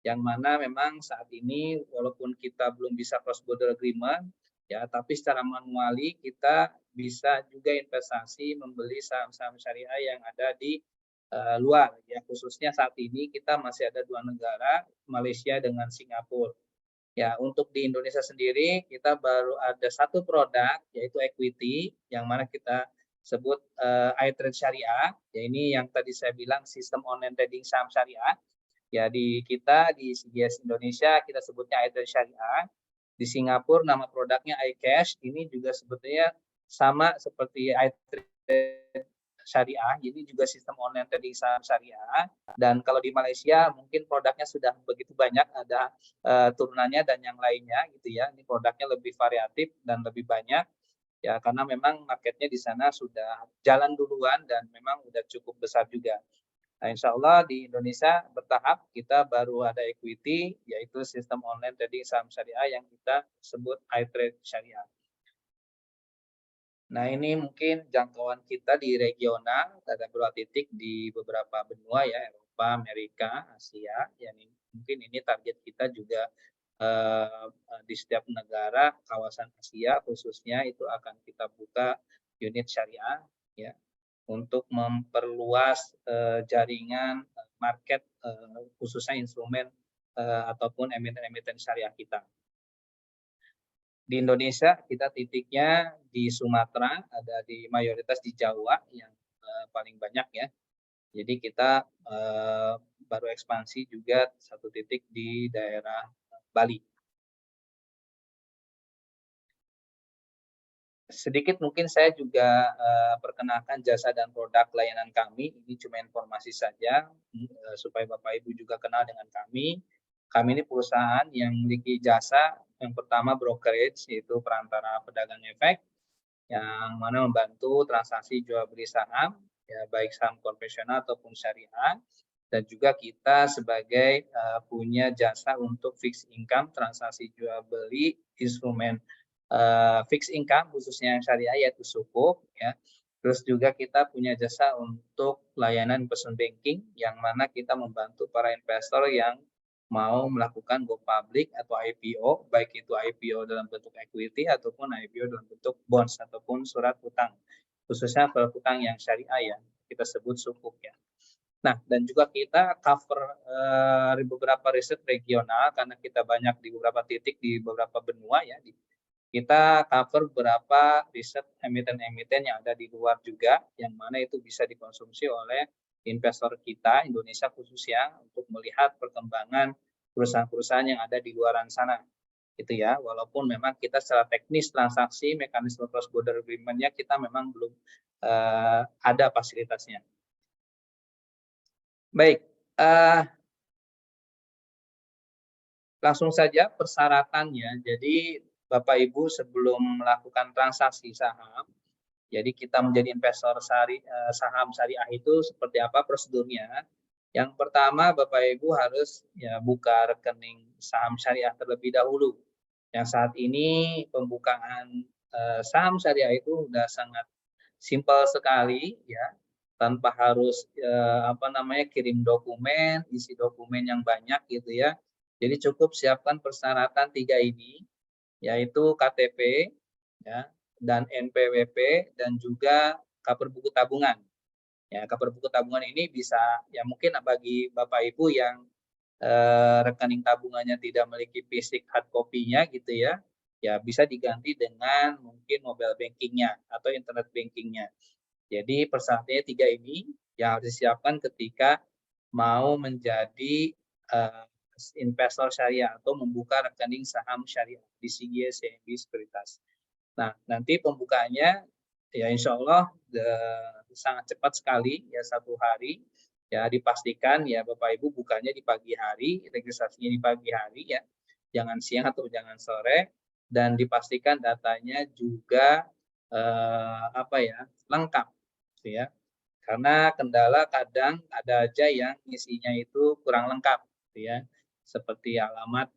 yang mana memang saat ini walaupun kita belum bisa cross border agreement, ya, tapi secara manuali kita bisa juga investasi membeli saham-saham syariah yang ada di luar, ya khususnya saat ini kita masih ada 2 negara, Malaysia dengan Singapura. Ya, untuk di Indonesia sendiri kita baru ada 1 produk yaitu equity yang mana kita sebut iTrade Syariah. Ya ini yang tadi saya bilang sistem online trading saham syariah. Ya di kita di CGS Indonesia kita sebutnya iTrade Syariah. Di Singapura nama produknya iCash. Ini juga sebetulnya sama seperti iTrade Syariah, ini juga sistem online trading saham syariah. Dan kalau di Malaysia mungkin produknya sudah begitu banyak, ada turunannya dan yang lainnya gitu ya. Ini produknya lebih variatif dan lebih banyak ya karena memang marketnya di sana sudah jalan duluan dan memang udah cukup besar juga. Nah, insya Allah di Indonesia bertahap kita baru ada equity, yaitu sistem online trading saham syariah yang kita sebut iTrade Syariah. Nah, ini mungkin jangkauan kita di regional, ada beberapa titik di beberapa benua ya, Eropa, Amerika, Asia. Ya, mungkin ini target kita juga di setiap negara kawasan Asia khususnya itu akan kita buka unit syariah ya untuk memperluas jaringan market khususnya instrumen ataupun emiten-emiten syariah kita. Di Indonesia kita titiknya di Sumatera, ada di mayoritas di Jawa yang paling banyak ya. Jadi kita baru ekspansi juga 1 titik di daerah Bali. Sedikit mungkin saya juga perkenalkan jasa dan produk layanan kami. Ini cuma informasi saja supaya Bapak Ibu juga kenal dengan kami. Kami ini perusahaan yang memiliki jasa yang pertama brokerage, yaitu perantara pedagang efek, yang mana membantu transaksi jual beli saham, ya baik saham konvensional ataupun syariah. Dan juga kita sebagai punya jasa untuk fixed income, transaksi jual beli instrumen fixed income khususnya yang syariah yaitu sukuk ya. Terus juga kita punya jasa untuk layanan investment banking yang mana kita membantu para investor yang mau melakukan go public atau IPO, baik itu IPO dalam bentuk equity ataupun IPO dalam bentuk bonds ataupun surat utang. Khususnya surat utang yang syariah ya, kita sebut sukuk ya. Nah, dan juga kita cover beberapa riset regional karena kita banyak di beberapa titik di beberapa benua ya. Kita cover beberapa riset emiten-emiten yang ada di luar juga, yang mana itu bisa dikonsumsi oleh investor kita, Indonesia khususnya, untuk melihat perkembangan perusahaan-perusahaan yang ada di luar sana. Gitu ya, walaupun memang kita secara teknis transaksi, mekanisme cross border agreement-nya kita memang belum ada fasilitasnya. Baik, langsung saja persyaratannya. Jadi Bapak Ibu sebelum melakukan transaksi saham, Jadi kita menjadi investor saham syariah itu seperti apa prosedurnya? Yang pertama Bapak Ibu harus ya buka rekening saham syariah terlebih dahulu. Yang saat ini pembukaan saham syariah itu sudah sangat simpel sekali ya, tanpa harus kirim dokumen, isi dokumen yang banyak gitu ya. Jadi cukup siapkan persyaratan 3 ini, yaitu KTP ya, dan NPWP dan juga kaper buku tabungan. Ya, kaper buku tabungan ini bisa ya mungkin bagi Bapak Ibu yang rekening tabungannya tidak memiliki fisik hard copy-nya gitu ya, ya bisa diganti dengan mungkin mobile banking-nya atau internet banking-nya. Jadi persyaratannya 3 ini yang harus disiapkan ketika mau menjadi investor syariah atau membuka rekening saham syariah di CGS CIMB Sekuritas. Nah, nanti pembukaannya ya insya Allah sangat cepat sekali ya 1 hari ya, dipastikan ya Bapak Ibu bukanya di pagi hari, registrasinya di pagi hari ya, jangan siang atau jangan sore, dan dipastikan datanya juga lengkap gitu ya. Karena kendala kadang ada aja yang isinya itu kurang lengkap gitu ya. Seperti alamat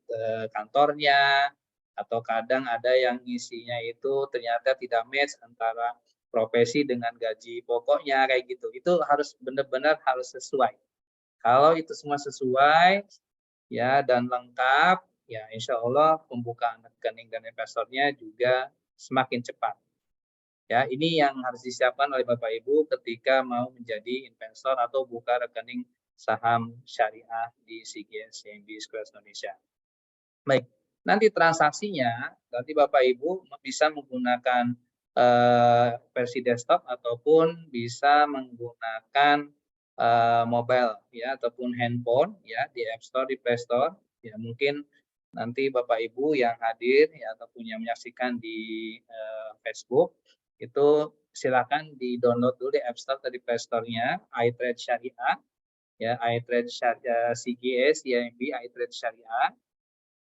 kantornya, atau kadang ada yang isinya itu ternyata tidak match antara profesi dengan gaji pokoknya kayak gitu. Itu harus benar-benar harus sesuai. Kalau itu semua sesuai ya dan lengkap, ya insya Allah pembukaan rekening dan investornya juga semakin cepat. Ya, ini yang harus disiapkan oleh Bapak Ibu ketika mau menjadi investor atau buka rekening saham syariah di CGS CIMB Sekuritas Indonesia. Baik, nanti transaksinya nanti Bapak Ibu bisa menggunakan versi desktop ataupun bisa menggunakan mobile ya ataupun handphone ya di App Store, di Play Store. Ya mungkin nanti Bapak Ibu yang hadir ya ataupun yang menyaksikan di Facebook itu silakan di-download dulu di App Store atau di Play Store-nya iTrade Syariah ya, iTrade Syariah CGS CIMB iTrade Syariah.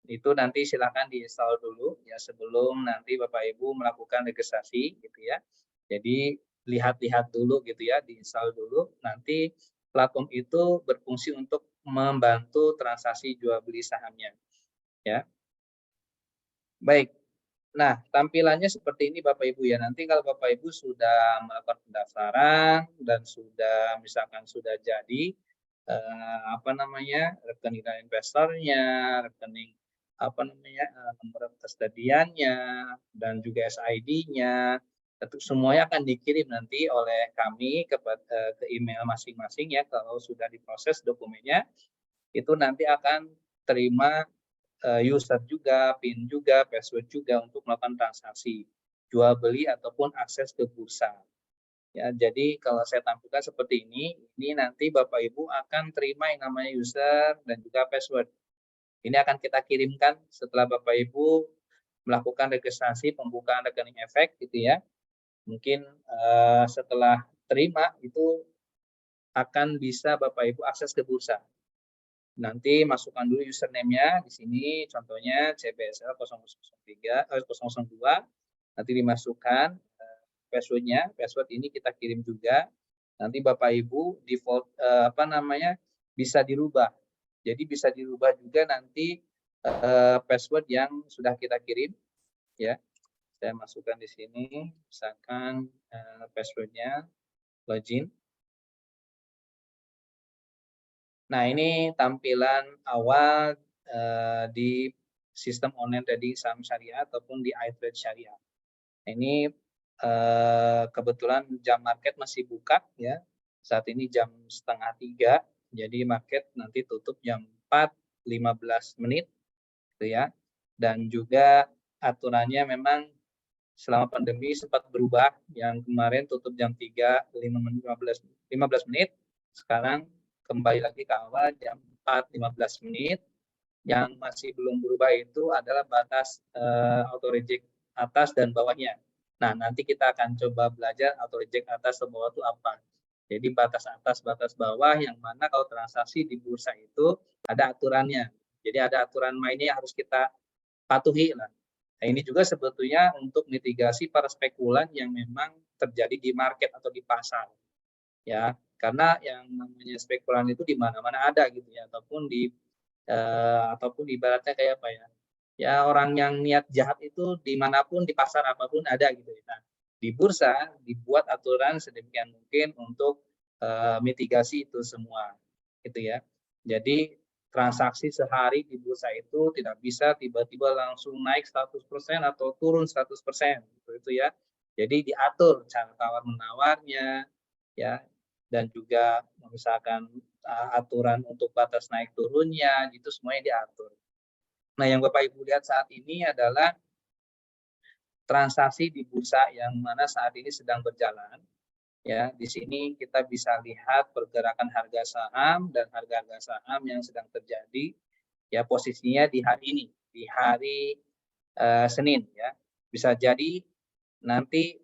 Itu nanti silakan di-install dulu ya sebelum nanti Bapak Ibu melakukan registrasi gitu ya. Jadi lihat-lihat dulu gitu ya, di-install dulu. Nanti platform itu berfungsi untuk membantu transaksi jual beli sahamnya ya. Baik. Nah, tampilannya seperti ini Bapak Ibu ya. Nanti kalau Bapak Ibu sudah melakukan pendaftaran dan sudah misalkan sudah jadi rekening dan investornya, rekening nomor kesediaannya dan juga SID-nya, itu semuanya akan dikirim nanti oleh kami ke email masing-masing ya. Kalau sudah diproses dokumennya, itu nanti akan terima user juga, PIN juga, password juga untuk melakukan transaksi jual beli ataupun akses ke bursa. Ya, jadi kalau saya tampilkan seperti ini nanti Bapak Ibu akan terima yang namanya user dan juga password. Ini akan kita kirimkan setelah Bapak Ibu melakukan registrasi pembukaan rekening efek gitu ya. Mungkin setelah terima itu akan bisa Bapak Ibu akses ke bursa. Nanti masukkan dulu username-nya di sini, contohnya CBSL 002, nanti dimasukkan password-nya, password ini kita kirim juga. Nanti Bapak Ibu default bisa dirubah. Jadi bisa dirubah juga nanti password yang sudah kita kirim ya. Saya masukkan di sini, misalkan password-nya login. Nah, ini tampilan awal di sistem online trading saham syariah ataupun di iTrade Syariah. Ini kebetulan jam market masih buka ya. Saat ini jam 2:30, jadi market nanti tutup jam 4:15 gitu ya. Dan juga aturannya memang selama pandemi sempat berubah. Yang kemarin tutup jam 3:15 menit, sekarang kembali lagi ke awal jam 4:15. Yang masih belum berubah itu adalah batas auto reject atas dan bawahnya. Nah, nanti kita akan coba belajar auto reject atas dan bawah itu apa. Jadi batas atas, batas bawah yang mana kalau transaksi di bursa itu ada aturannya. Jadi ada aturan mainnya yang harus kita patuhi lah. Nah, ini juga sebetulnya untuk mitigasi para spekulan yang memang terjadi di market atau di pasar, ya. Karena yang namanya spekulan itu di mana-mana ada gitu ya, ataupun ibaratnya kayak apa ya, ya orang yang niat jahat itu dimanapun di pasar apapun ada gitu ya. Nah, di bursa dibuat aturan sedemikian mungkin untuk mitigasi itu semua, gitu ya. Jadi transaksi sehari di bursa itu tidak bisa tiba-tiba langsung naik 100% atau turun 100%, gitu ya. Jadi diatur cara tawar-menawarnya, ya, dan juga misalkan aturan untuk batas naik turunnya, gitu semuanya diatur. Nah, yang Bapak Ibu lihat saat ini adalah transaksi di bursa yang mana saat ini sedang berjalan. Ya, di sini kita bisa lihat pergerakan harga saham dan harga-harga saham yang sedang terjadi. Ya, posisinya di hari ini, di hari Senin ya. Bisa jadi nanti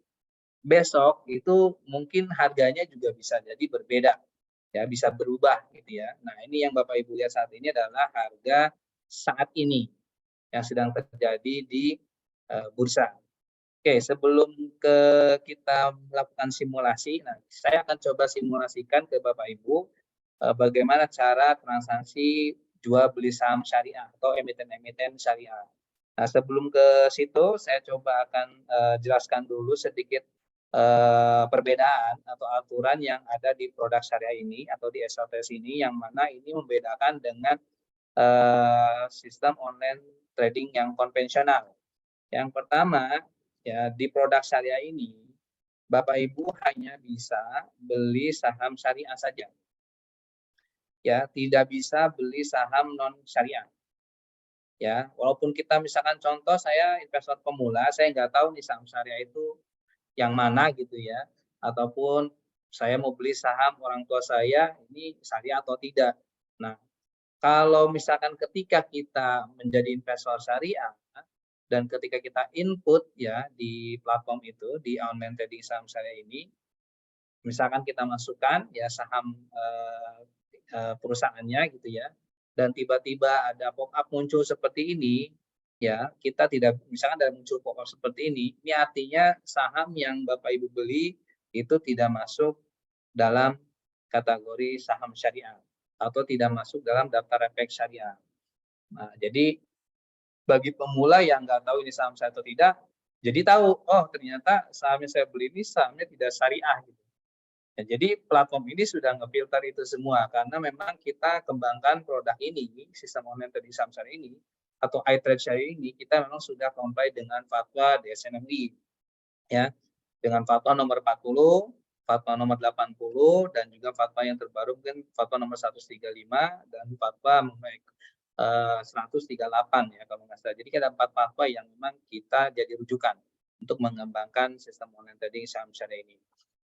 besok itu mungkin harganya juga bisa jadi berbeda. Ya, bisa berubah gitu ya. Nah, ini yang Bapak Ibu lihat saat ini adalah harga saat ini yang sedang terjadi di bursa. Oke, sebelum kita melakukan simulasi, nah saya akan coba simulasikan ke Bapak Ibu bagaimana cara transaksi jual beli saham syariah atau emiten-emiten syariah. Nah, sebelum ke situ saya coba akan jelaskan dulu sedikit perbedaan atau aturan yang ada di produk syariah ini atau di SLTS ini, yang mana ini membedakan dengan sistem online trading yang konvensional. Yang pertama, ya di produk syariah ini Bapak Ibu hanya bisa beli saham syariah saja. Ya, tidak bisa beli saham non syariah. Ya, walaupun kita misalkan contoh saya investor pemula, saya nggak tahu nih saham syariah itu yang mana gitu ya, ataupun saya mau beli saham orang tua saya ini syariah atau tidak. Nah, kalau misalkan ketika kita menjadi investor syariah dan ketika kita input ya di platform itu, di online trading saham syariah ini, misalkan kita masukkan ya saham perusahaannya gitu ya, dan tiba-tiba ada pop up muncul seperti ini, ya kita tidak, misalkan ada muncul pop up seperti ini artinya saham yang Bapak Ibu beli itu tidak masuk dalam kategori saham syariah atau tidak masuk dalam daftar efek syariah. Nah, jadi bagi pemula yang nggak tahu ini saham saya atau tidak, jadi tahu, oh ternyata saham yang saya beli ini sahamnya tidak syariah gitu. Ya, jadi platform ini sudah ngefilter itu semua karena memang kita kembangkan produk ini, sistem online trading saham syariah ini atau iTrade syariah ini, kita memang sudah comply dengan fatwa DSN MUI ya, dengan fatwa nomor 40, fatwa nomor 80 dan juga fatwa yang terbaru mungkin fatwa nomor 135 dan fatwa 138 ya kalau nggak salah. Jadi ada 4 fatwa yang memang kita jadi rujukan untuk mengembangkan sistem online trading saham syariah ini.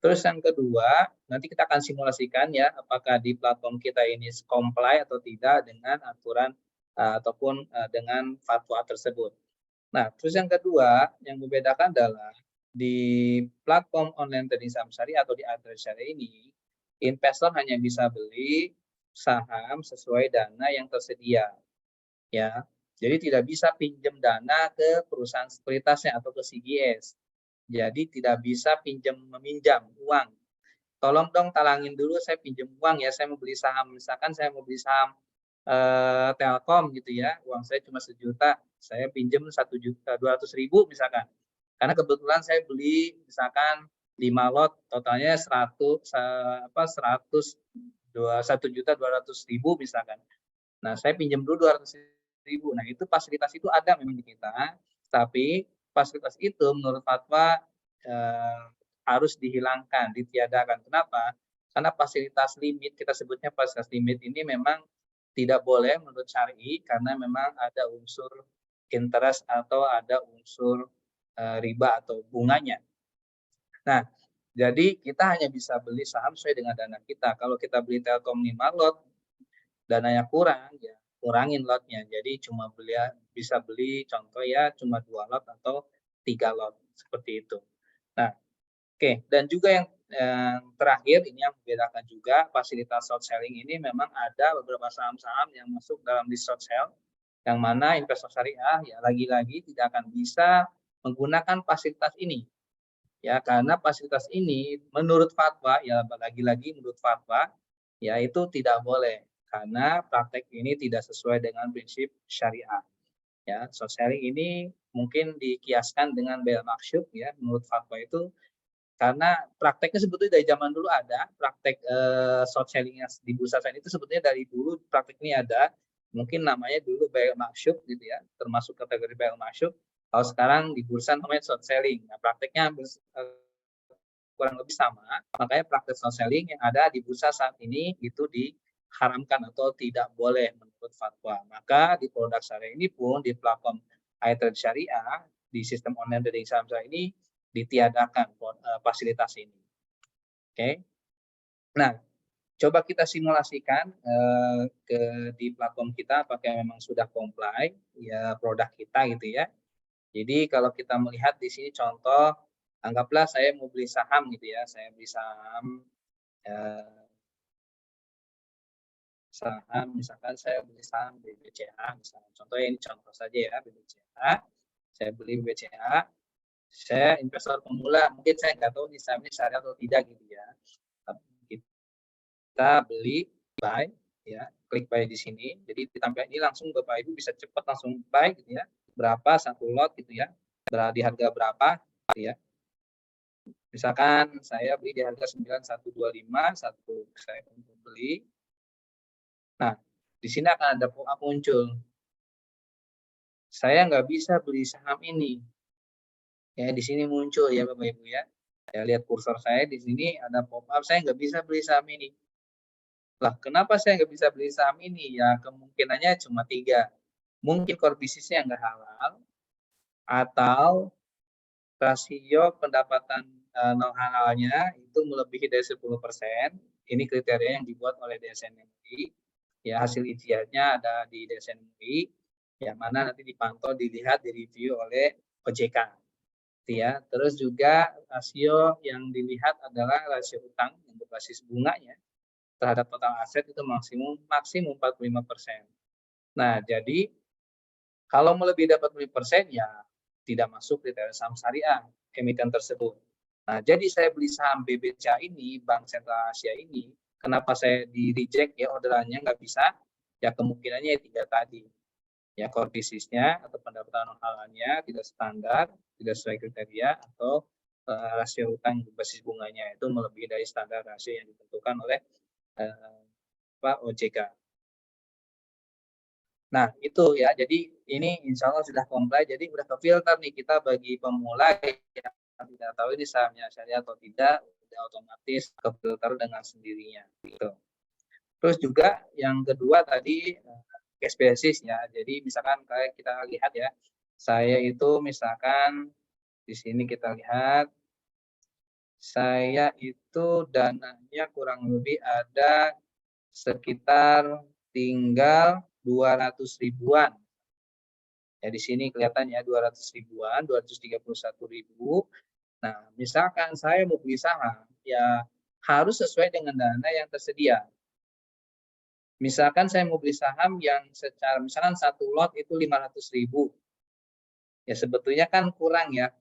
Terus yang kedua, nanti kita akan simulasikan ya apakah di platform kita ini comply atau tidak dengan aturan ataupun dengan fatwa tersebut. Nah, terus yang kedua yang membedakan adalah di platform online trading saham syariah atau di iTrade syariah ini, investor hanya bisa beli saham sesuai dana yang tersedia. Ya, jadi tidak bisa pinjam dana ke perusahaan sekuritasnya atau ke CGS. Jadi tidak bisa pinjam meminjam uang. Tolong dong talangin dulu saya pinjam uang ya, saya mau beli saham. Misalkan saya mau beli saham Telkom gitu ya, uang saya cuma 1.000.000, saya pinjam 1.200.000 misalkan. Karena kebetulan saya beli misalkan 5 lot totalnya 1.200.000 misalkan. Nah, saya pinjam dulu 200.000. Nah, itu fasilitas itu ada memang di kita, tapi fasilitas itu menurut fatwa harus dihilangkan, ditiadakan. Kenapa? Karena fasilitas limit, kita sebutnya fasilitas limit ini memang tidak boleh menurut syar'i karena memang ada unsur interest atau ada unsur riba atau bunganya. Nah, jadi kita hanya bisa beli saham sesuai dengan dana kita. Kalau kita beli Telkom 5 lot, dananya kurang, ya kurangin lotnya. Jadi cuma bisa beli contoh ya cuma 2 lot atau 3 lot seperti itu. Nah, oke, dan juga yang terakhir ini yang membedakan juga fasilitas short selling ini, memang ada beberapa saham-saham yang masuk dalam list short sell yang mana investor syariah ya lagi-lagi tidak akan bisa menggunakan fasilitas ini. Ya, karena fasilitas ini menurut fatwa, ya lagi-lagi menurut fatwa, ya itu tidak boleh karena praktek ini tidak sesuai dengan prinsip syariah. Ya, short selling ini mungkin dikiaskan dengan bai'ul maksyub ya menurut fatwa itu karena prakteknya sebetulnya dari zaman dulu ada, praktek short selling di bursa saham itu sebetulnya dari dulu praktek ini ada. Mungkin namanya dulu bai'ul maksyub gitu ya, termasuk kategori bai'ul maksyub. Kalau sekarang di bursa namanya short selling. Nah, prakteknya kurang lebih sama, makanya praktek short selling yang ada di bursa saat ini itu diharamkan atau tidak boleh menurut fatwa. Maka di produk syariah ini pun di platform iTrade Syariah di sistem online trading saham syariah ini ditiadakan fasilitas ini. Oke. Nah, coba kita simulasikan di platform kita apakah memang sudah comply ya produk kita gitu ya. Jadi kalau kita melihat di sini contoh, anggaplah saya mau beli saham gitu ya, saya beli saham misalkan saya beli saham BBCA misalnya. Contohnya ini contoh saja ya BBCA. Saya beli BBCA, saya investor pemula, mungkin saya nggak tahu nih saham ini syariah atau tidak gitu ya. Kita beli, buy, ya, klik buy di sini. Jadi ditampilkan ini langsung Bapak Ibu bisa cepat langsung buy gitu ya. Berapa satu lot gitu ya. Di harga berapa gitu ya. Misalkan saya beli di harga 9125, satu saya beli. Nah, di sini akan ada pop-up muncul. Saya nggak bisa beli saham ini. Ya, di sini muncul ya Bapak Ibu ya. Saya lihat kursor saya di sini ada pop-up, saya nggak bisa beli saham ini. Lah, kenapa saya nggak bisa beli saham ini? Ya, kemungkinannya cuma 3. Mungkin core bisnisnya nggak halal, atau rasio pendapatan non halalnya itu melebihi dari 10%. Ini kriteria yang dibuat oleh DSN MUI. Ya, hasil ijtihadnya ada di DSN MUI, yang mana nanti dipantau, dilihat, direview oleh OJK. Ya, terus juga rasio yang dilihat adalah rasio utang yang berbasis bunganya terhadap total aset itu maksimum 45%. Nah, jadi kalau melebihi dapat 40% ya tidak masuk kriteria saham syariah emiten tersebut. Nah, jadi saya beli saham BBCA ini, Bank Sentral Asia ini, kenapa saya di reject ya orderannya nggak bisa? Ya kemungkinannya 3 tadi. Ya core bisnisnya atau pendapatan non halalnya tidak standar, tidak sesuai kriteria, atau rasio utang berbasis bunganya itu melebihi dari standar rasio yang ditentukan oleh OJK. Nah, itu ya. Jadi ini insya Allah sudah comply. Jadi udah kefilter nih kita bagi pemula yang tidak tahu ini sahamnya syariah atau tidak, udah otomatis kefilter dengan sendirinya. Gitu. Terus juga yang kedua tadi cash basis ya. Jadi misalkan kayak kita lihat ya, saya itu misalkan di sini kita lihat, saya itu dananya kurang lebih ada sekitar tinggal 200 ribuan. Ya di sini kelihatan ya 200 ribuan, 231.000. Nah, misalkan saya mau beli saham, ya harus sesuai dengan dana yang tersedia. Misalkan saya mau beli saham yang secara misalkan satu lot itu 500.000. Ya sebetulnya kan kurang ya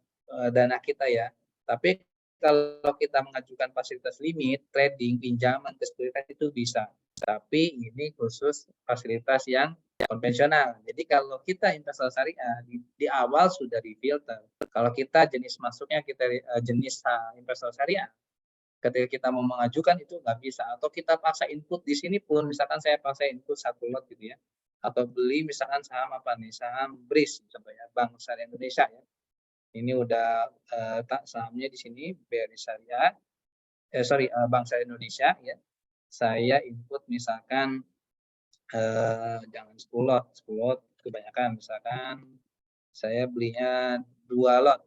dana kita ya. Tapi kalau kita mengajukan fasilitas limit, trading, pinjaman ke sekuritas itu bisa. Tapi ini khusus fasilitas yang konvensional. Jadi kalau kita investor syariah di awal sudah difilter. Kalau kita jenis masuknya kita jenis investor syariah, ketika kita mau mengajukan itu nggak bisa, atau kita paksa input di sini pun, misalkan saya paksa input satu lot gitu ya, atau beli misalkan saham apa nih, saham BRIS contohnya, Bank Syariah Indonesia ya, ini udah sahamnya di sini BRI Syariah, Bank Syariah Indonesia ya, saya input misalkan jangan 10 lot kebanyakan, misalkan saya belinya 2 lot.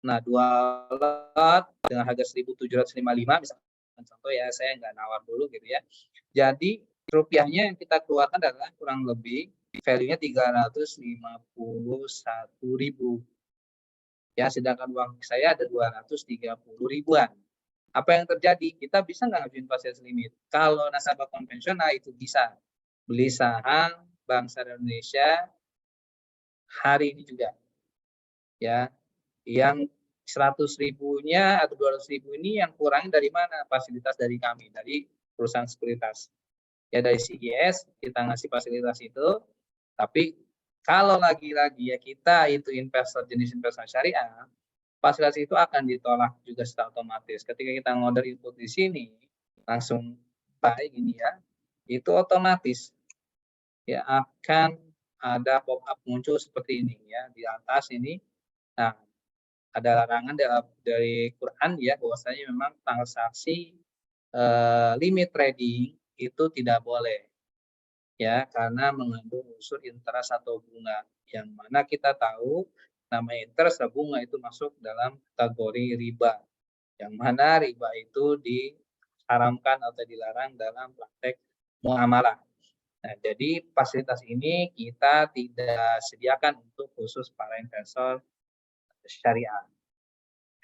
Nah, 2 lot dengan harga 1.755 misalkan contoh ya, saya nggak nawar dulu gitu ya. Jadi rupiahnya yang kita keluarkan adalah kurang lebih value-nya 351.000. Ya, sedangkan uang saya ada 230 ribuan. Apa yang terjadi? Kita bisa nggak ngajuin fasilitas limit? Kalau nasabah konvensional itu bisa beli saham Bank Syariah Indonesia hari ini juga. Ya, yang 100.000-nya atau 200.000 ini yang kurangin dari mana? Fasilitas dari kami, dari perusahaan sekuritas. Ya dari CGS kita ngasih fasilitas itu, tapi kalau lagi-lagi ya kita itu investor jenis investasi syariah, fasilitas itu akan ditolak juga secara otomatis. Ketika kita ngorder input di sini, langsung buy ini ya, itu otomatis ya akan ada pop up muncul seperti ini ya di atas ini. Nah, ada larangan dari Quran ya bahwasanya memang transaksi limit trading itu tidak boleh ya karena mengandung unsur interest atau bunga yang mana kita tahu nama interest atau bunga itu masuk dalam kategori riba yang mana riba itu diharamkan atau dilarang dalam praktek muamalah. Nah, jadi fasilitas ini kita tidak sediakan untuk khusus para investor syariah.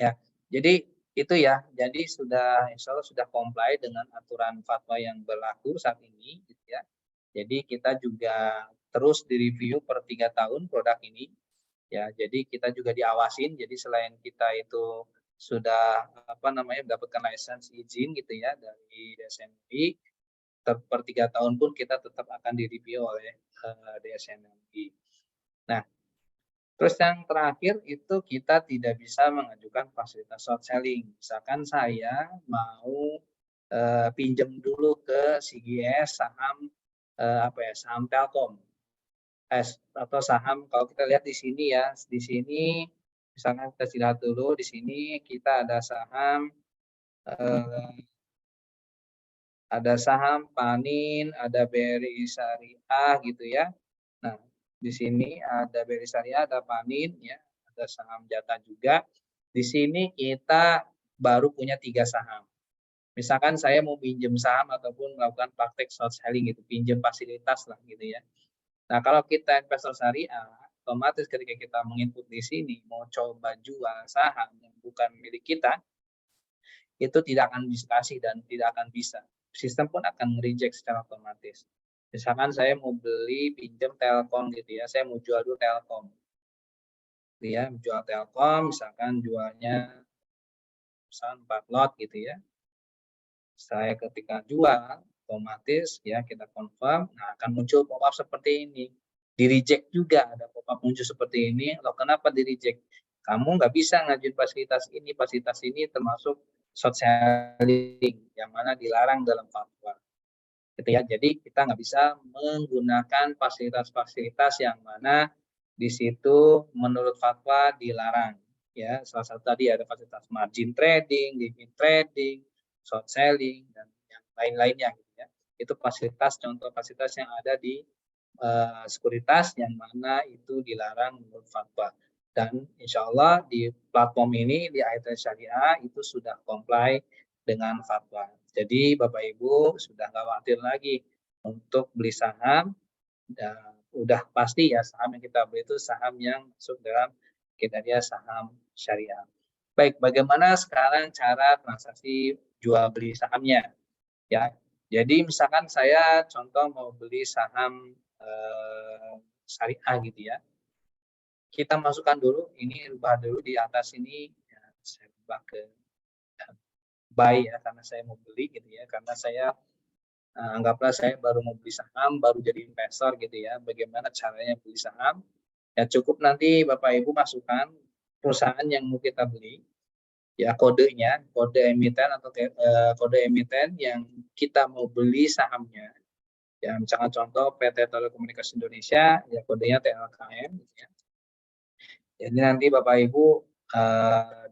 Ya, jadi itu ya. Jadi insya Allah sudah comply dengan aturan fatwa yang berlaku saat ini, gitu ya. Jadi kita juga terus direview per 3 tahun produk ini. Ya, jadi kita juga diawasin. Jadi selain kita itu sudah mendapatkan lisensi izin gitu ya dari DSMI, per 3 tahun pun kita tetap akan direview oleh DSMI. Nah, terus yang terakhir itu kita tidak bisa mengajukan fasilitas short selling. Misalkan saya mau pinjam dulu ke CGS saham saham Telkom atau saham kalau kita lihat di sini ya, di sini misalkan kita lihat dulu di sini kita ada saham Panin, ada BRI Syariah gitu ya. Nah, di sini ada BRI Syariah, ada Panin ya, ada saham Jata juga. Di sini kita baru punya 3 saham. Misalkan saya mau pinjam saham ataupun melakukan praktek short selling gitu, pinjam fasilitas lah gitu ya. Nah, kalau kita investor syariah, otomatis ketika kita menginput di sini mau coba jual saham yang bukan milik kita, itu tidak akan diskusi dan tidak akan bisa. Sistem pun akan reject secara otomatis. Misalkan saya mau beli pinjam Telkom gitu ya, saya mau jual dulu Telkom. Ya, jual Telkom, misalkan jualnya misalkan 4 lot gitu ya. Saya ketika jual, otomatis ya kita confirm, nah akan muncul pop-up seperti ini. Di reject juga ada pop-up muncul seperti ini. Loh kenapa di reject? Kamu nggak bisa ngajuin fasilitas ini termasuk short selling yang mana dilarang dalam fatwa. Gitu ya. Jadi kita nggak bisa menggunakan fasilitas-fasilitas yang mana di situ menurut fatwa dilarang. Ya, salah satu tadi ada fasilitas margin trading, limit trading, short selling dan yang lain-lainnya gitu ya. Itu contoh fasilitas yang ada di sekuritas yang mana itu dilarang menurut fatwa. Dan insya Allah di platform ini di ITS Syariah itu sudah comply dengan fatwa. Jadi Bapak Ibu sudah nggak khawatir lagi untuk beli saham. Dan udah pasti ya saham yang kita beli itu saham yang masuk dalam kriteria saham syariah. Baik, bagaimana sekarang cara transaksi jual beli sahamnya? Ya, jadi misalkan saya contoh mau beli saham syariah gitu ya. Kita masukkan dulu, ini rubah dulu di atas ini, ya, saya rubah ke buy ya, karena saya mau beli gitu ya, karena saya anggaplah saya baru mau beli saham, baru jadi investor gitu ya, bagaimana caranya beli saham, ya cukup nanti Bapak Ibu masukkan perusahaan yang mau kita beli, ya kodenya, kode emiten atau kode emiten yang kita mau beli sahamnya. Ya, misalkan contoh PT Telekomunikasi Indonesia, ya kodenya TLKM. Gitu ya. Jadi nanti Bapak Ibu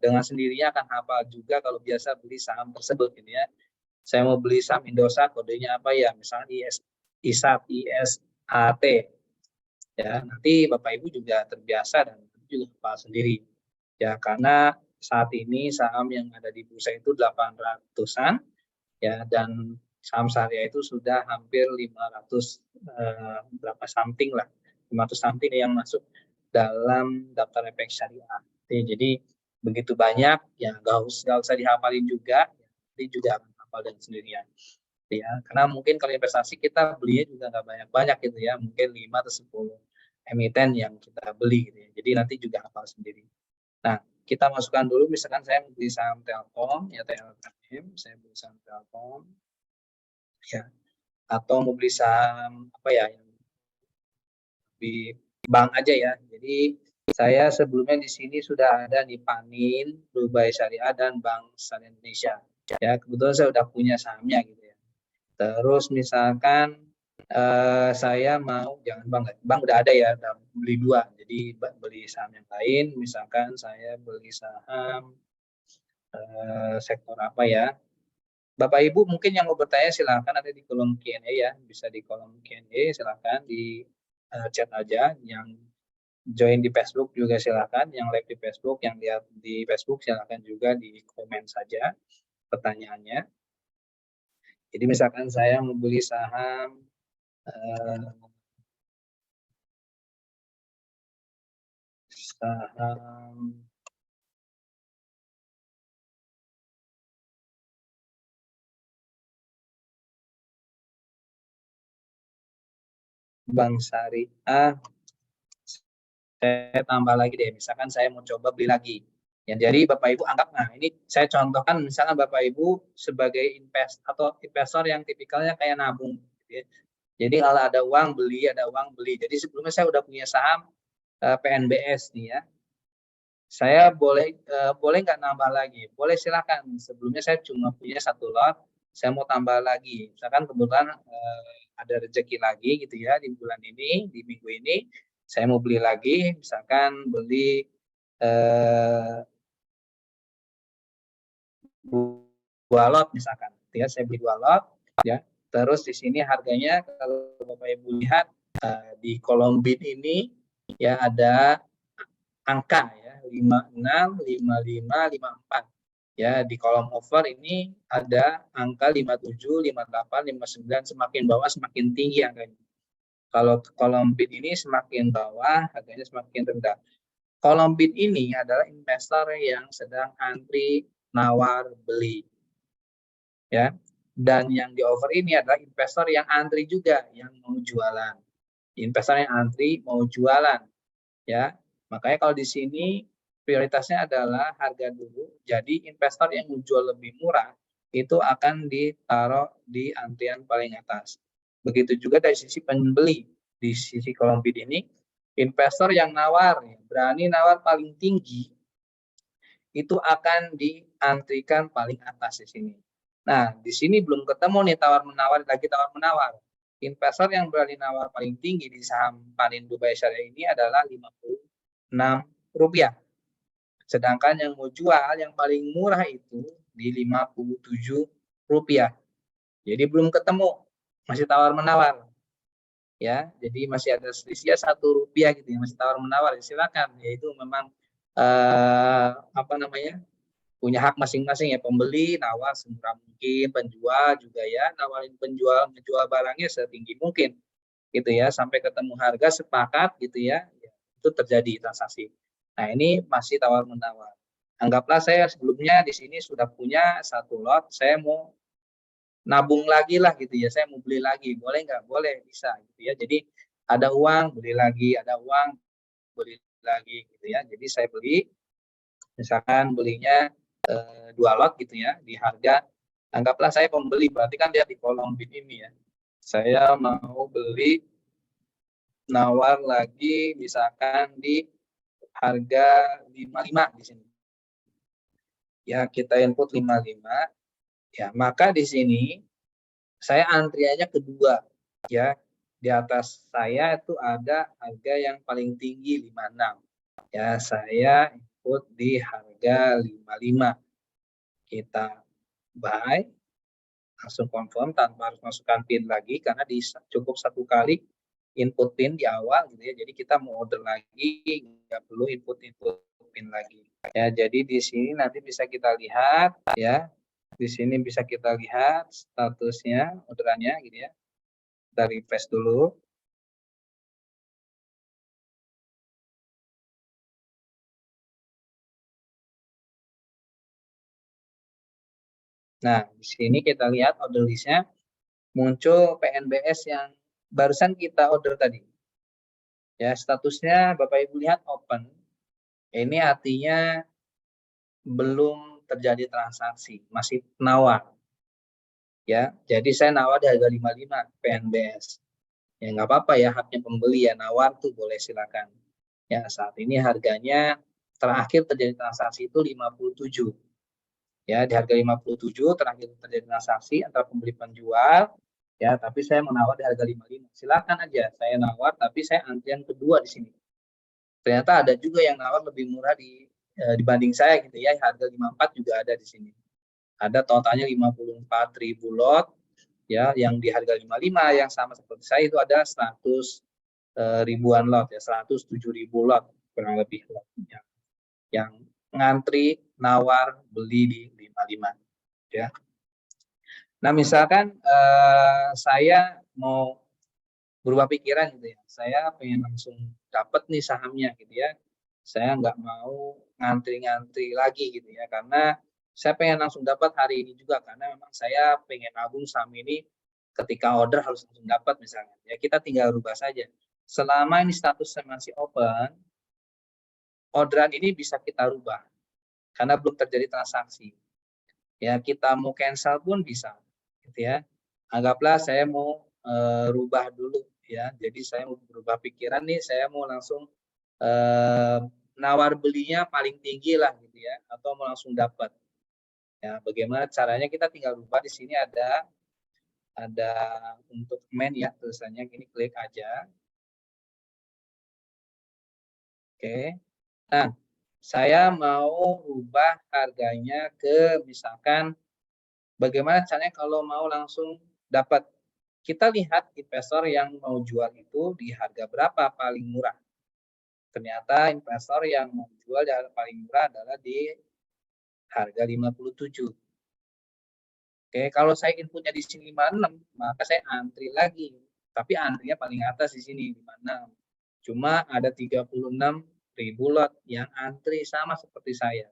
dengan sendirinya akan hafal juga kalau biasa beli saham tersebut, gitu ya. Saya mau beli saham Indosat, kodenya apa ya? Misalnya ISAT, ISAT. Ya, nanti Bapak Ibu juga terbiasa dan juga hafal sendiri. Ya, karena saat ini saham yang ada di bursa itu 800-an, ya, dan saham syariah itu sudah hampir 500 berapa something lah, 500 something yang masuk dalam daftar efek syariah. Jadi begitu banyak, ya nggak usah dihafalin juga, nanti juga akan hafal dengan sendirian. Ya, karena mungkin kalau investasi kita belinya juga nggak banyak-banyak gitu ya, mungkin 5 atau 10 emiten yang kita beli gitu ya. Jadi nanti juga hafal sendiri. Nah, kita masukkan dulu, misalkan saya beli saham Telkom, ya TLKM, saya beli saham Telkom, ya, atau mau beli saham apa ya, yang di bank aja ya. Jadi saya sebelumnya di sini sudah ada di Panin, Dubai Syariah, dan Bank Syariah Indonesia. Ya, kebetulan saya udah punya sahamnya gitu ya. Terus misalkan saya mau, jangan bank udah ada ya, udah beli dua. Jadi beli saham yang lain, misalkan saya beli saham sektor apa ya. Bapak Ibu mungkin yang mau bertanya silakan, ada di kolom Q&A ya, bisa di kolom Q&A, silakan di chat aja. Yang join di Facebook juga silakan, yang live di Facebook, yang lihat di Facebook silakan juga di komen saja pertanyaannya. Jadi misalkan saya mau beli saham Bank Syariah, saya tambah lagi deh, misalkan saya mau coba beli lagi. Ya, jadi Bapak Ibu anggap, nah ini saya contohkan misalkan Bapak Ibu sebagai investor yang tipikalnya kayak nabung. Gitu ya. Jadi kalau ada uang beli, ada uang beli. Jadi sebelumnya saya udah punya saham PNBS nih ya. Saya boleh nggak nambah lagi? Boleh, silakan. Sebelumnya saya cuma punya satu lot, saya mau tambah lagi. Misalkan kebetulan ada rezeki lagi gitu ya di bulan ini, di minggu ini, saya mau beli lagi, misalkan beli 2 lot misalkan, ya saya beli 2 lot, ya. Terus di sini harganya kalau Bapak Ibu lihat di kolom bid ini ya ada angka ya 56, 55, 54. Ya, di kolom offer ini ada angka 57, 58, 59, semakin bawah semakin tinggi angkanya. Kalau kolom bid ini semakin bawah, harganya semakin rendah. Kolom bid ini adalah investor yang sedang antri nawar beli. Ya. Dan yang di offer ini adalah investor yang antri juga, yang mau jualan. Investor yang antri mau jualan. Ya. Makanya kalau di sini prioritasnya adalah harga dulu. Jadi investor yang mau jual lebih murah itu akan ditaruh di antrian paling atas. Begitu juga dari sisi pembeli. Di sisi kolom bid ini, investor yang nawar, berani nawar paling tinggi, itu akan diantrikan paling atas di sini. Nah, di sini belum ketemu nih tawar-menawar, lagi tawar-menawar. Investor yang berani nawar paling tinggi di saham Panin Dubai Syariah ini adalah Rp56. Sedangkan yang mau jual yang paling murah itu di Rp57. Jadi belum ketemu, masih tawar-menawar. Ya, jadi masih ada selisih Rp1 gitu ya, masih tawar-menawar. Silakan, yaitu memang punya hak masing-masing ya, pembeli nawar semurah mungkin, penjual juga ya nawarin penjual menjual barangnya setinggi mungkin gitu ya, sampai ketemu harga sepakat gitu ya, itu terjadi transaksi. Nah, ini masih tawar-menawar. Anggaplah saya sebelumnya di sini sudah punya satu lot, saya mau nabung lagi lah gitu ya, saya mau beli lagi, boleh nggak? Boleh, bisa gitu ya. Jadi ada uang beli lagi, ada uang beli lagi gitu ya. Jadi saya beli, misalkan belinya 2 lot gitu ya, di harga, anggaplah saya pembeli, berarti kan dia di kolom bid ini ya. Saya mau beli nawar lagi misalkan di harga 55 di sini. Ya, kita input 55. Ya, maka di sini saya antriannya kedua ya. Di atas saya itu ada harga yang paling tinggi 56. Ya, saya input di harga 55. Kita buy, langsung confirm tanpa harus masukkan PIN lagi karena cukup satu kali input PIN di awal gitu ya. Jadi kita mau order lagi nggak perlu input PIN lagi. Ya, jadi di sini nanti bisa kita lihat ya. Di sini bisa kita lihat statusnya orderannya gitu ya. Kita refresh dulu. Nah, di sini kita lihat order list-nya muncul PNBS yang barusan kita order tadi. Ya, statusnya Bapak Ibu lihat open. Ini artinya belum terjadi transaksi, masih nawar. Ya, jadi saya nawar di harga 55 PNBS. Ya nggak apa-apa ya, haknya pembeli ya, nawar tuh boleh silakan. Ya, saat ini harganya terakhir terjadi transaksi itu 57. Ya, di harga 57 terakhir terjadi transaksi antara pembeli penjual. Ya, tapi saya menawar di harga 55. Silakan aja saya nawar, tapi saya antrian kedua di sini. Ternyata ada juga yang nawar lebih murah dibanding saya gitu ya, harga 54 juga ada di sini. Ada totalnya 54.000 lot ya, yang di harga 55 yang sama seperti saya itu ada 100 ribuan lot ya, 107.000 lot kurang lebih lot yang ngantri nawar beli di 55 ya. Nah, misalkan saya mau berubah pikiran gitu ya, saya pengen langsung dapat nih sahamnya gitu ya, saya nggak mau ngantri-ngantri lagi gitu ya, karena saya pengen langsung dapat hari ini juga, karena memang saya pengen nabung saham ini ketika order harus langsung dapat misalnya ya, kita tinggal rubah saja. Selama ini statusnya masih open, orderan ini bisa kita rubah karena belum terjadi transaksi ya, kita mau cancel pun bisa gitu ya. Anggaplah saya mau rubah dulu ya, jadi saya mau berubah pikiran nih, saya mau langsung nawar belinya paling tinggi lah gitu ya, atau mau langsung dapat ya. Bagaimana caranya? Kita tinggal rubah di sini, ada untuk main ya, tulisannya gini, klik aja. Oke, nah saya mau rubah harganya ke misalkan, bagaimana caranya kalau mau langsung dapat? Kita lihat investor yang mau jual itu di harga berapa paling murah. Ternyata investor yang mau jual di harga paling murah adalah di harga 57. Oke, kalau saya inputnya di sini 56, maka saya antri lagi. Tapi antrinya paling atas di sini 56. Cuma ada 36.000 lot yang antri sama seperti saya.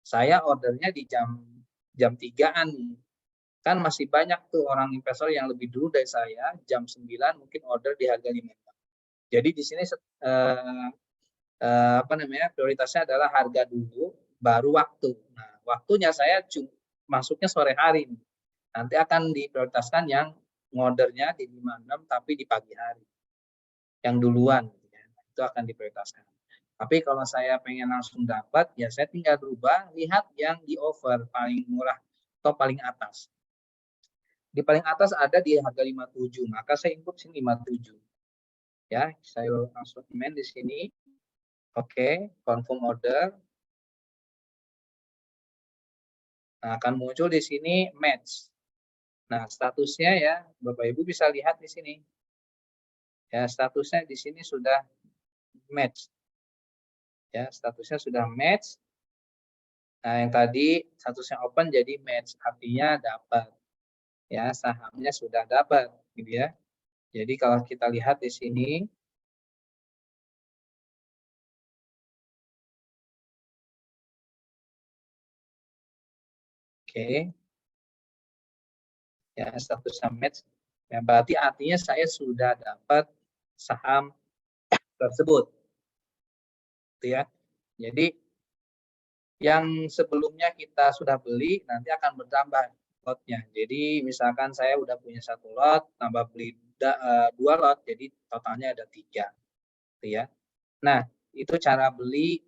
Saya ordernya di jam 3-an nih. Kan masih banyak tuh orang investor yang lebih dulu dari saya, jam 9 mungkin order di harga 56. Jadi di sini prioritasnya adalah harga dulu baru waktu. Nah, waktunya saya masuknya sore hari nih. Nanti akan diprioritaskan yang ngordernya di 56 tapi di pagi hari. Yang duluan gitu ya. Itu akan diprioritaskan. Tapi kalau saya pengen langsung dapat, ya saya tinggal berubah, lihat yang di offer paling murah atau paling atas. Di paling atas ada di harga 57, maka saya input sini 57. Ya, saya langsung main di sini. Oke, confirm order. Nah, akan muncul di sini match. Nah, statusnya ya, Bapak Ibu bisa lihat di sini. Ya, statusnya di sini sudah match. Ya, statusnya sudah match. Nah, yang tadi statusnya open jadi match, artinya dapat. Ya, sahamnya sudah dapat, gitu ya. Jadi kalau kita lihat di sini, oke, ya statusnya match. Ya, berarti artinya saya sudah dapat saham tersebut, gitu ya. Jadi yang sebelumnya kita sudah beli nanti akan bertambah lotnya. Jadi misalkan saya udah punya 1 lot, tambah beli 2 lot, jadi totalnya ada 3, gitu ya. Nah, itu cara beli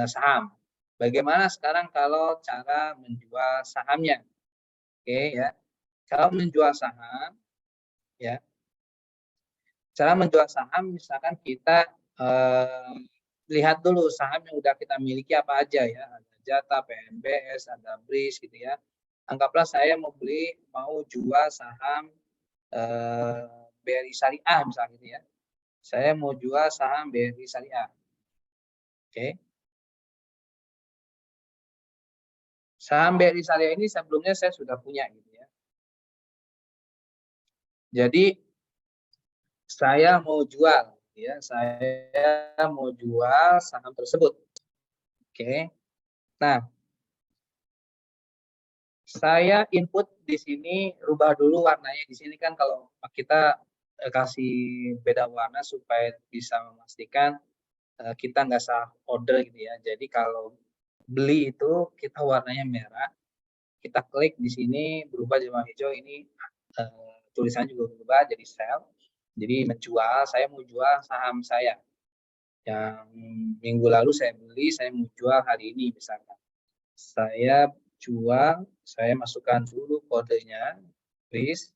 saham. Bagaimana sekarang kalau cara menjual sahamnya? Oke ya. Kalau menjual saham ya, cara menjual saham misalkan kita lihat dulu saham yang udah kita miliki apa aja ya, ada Jata, PNBS, ada BRIS gitu ya. Anggaplah saya mau jual saham BRI Syariah misalnya gitu ya. Saya mau jual saham BRI Syariah. Oke. Saham BRI Syariah ini sebelumnya saya sudah punya gitu ya. Jadi saya mau jual ya, saya mau jual saham tersebut. Oke. Nah, saya input di sini, rubah dulu warnanya. Di sini kan kalau kita kasih beda warna supaya bisa memastikan kita nggak salah order gitu ya. Jadi kalau beli itu kita warnanya merah, kita klik di sini berubah jadi warna hijau, ini tulisannya juga berubah jadi sell. Jadi menjual, saya mau jual saham saya yang minggu lalu saya beli, saya mau jual hari ini misalkan. Saya jual, saya masukkan dulu kodenya, please,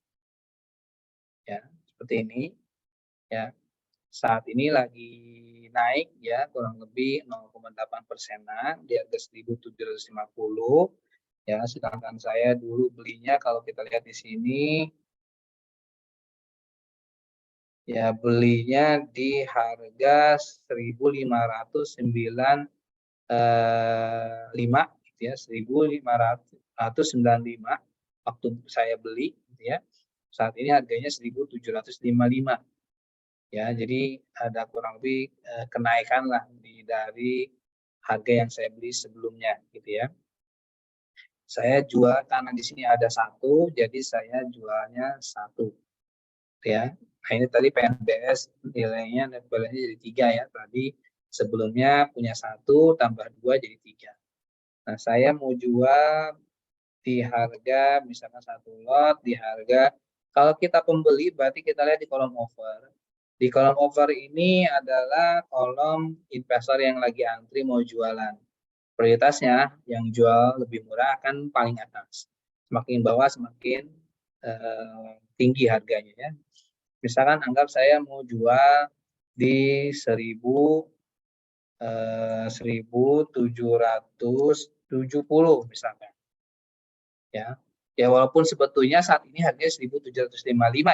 ya seperti ini, ya. Saat ini lagi naik ya kurang lebih 0,8%-an di harga 1.750 ya, sedangkan saya dulu belinya kalau kita lihat di sini ya belinya di harga 1.595 gitu ya, 1.595 waktu saya beli gitu ya. Saat ini harganya 1.755 ya, jadi ada kurang lebih kenaikan lah dari harga yang saya beli sebelumnya gitu ya. Saya jual karena di sini ada satu, jadi saya jualnya satu ya. Nah ini tadi PNBS nilainya net value-nya jadi 3 ya, tadi sebelumnya punya 1 tambah 2 jadi 3. Nah saya mau jual di harga misalkan 1 lot di harga, kalau kita pembeli berarti kita lihat di kolom offer. Di kolom offer ini adalah kolom investor yang lagi antri mau jualan. Prioritasnya yang jual lebih murah akan paling atas. Semakin bawah semakin tinggi harganya ya. Misalkan anggap saya mau jual di 1.770 misalkan. Ya. Ya walaupun sebetulnya saat ini harganya 1.755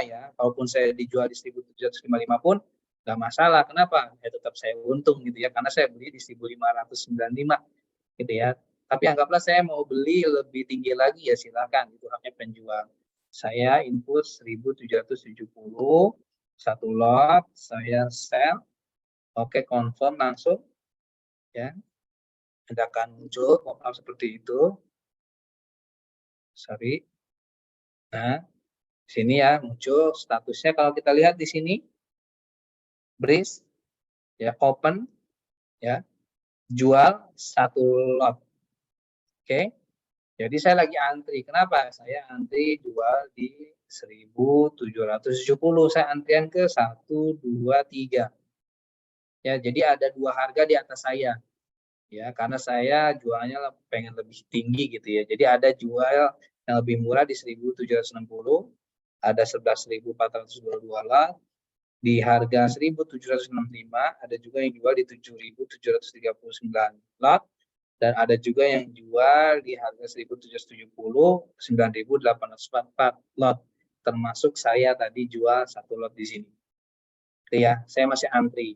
ya. Walaupun saya dijual di 1.755 pun nggak masalah. Kenapa? Ya tetap saya untung gitu ya, karena saya beli di 1.595 gitu ya. Tapi anggaplah saya mau beli lebih tinggi lagi ya silakan, itu haknya penjual. Saya input 1.770 satu lot, saya sell. Oke, confirm langsung ya. Anda akan muncul pop-up seperti itu. Sorry. Nah, sini ya muncul statusnya, kalau kita lihat di sini breeze ya, open ya, jual satu lot. Oke. Jadi saya lagi antri. Kenapa? Saya antri jual di 1.770. Saya antrian ke 1, 2, 3. Ya, jadi ada 2 harga di atas saya. Ya, karena saya jualnya pengen lebih tinggi gitu ya. Jadi ada jual yang lebih murah di 1.760, ada 11.422 lot. Di harga 1.765 ada juga yang jual di 7.739 lot. Dan ada juga yang jual di harga 1.770, 9.844 lot. Termasuk saya tadi jual satu lot di sini. Itu ya, saya masih antri.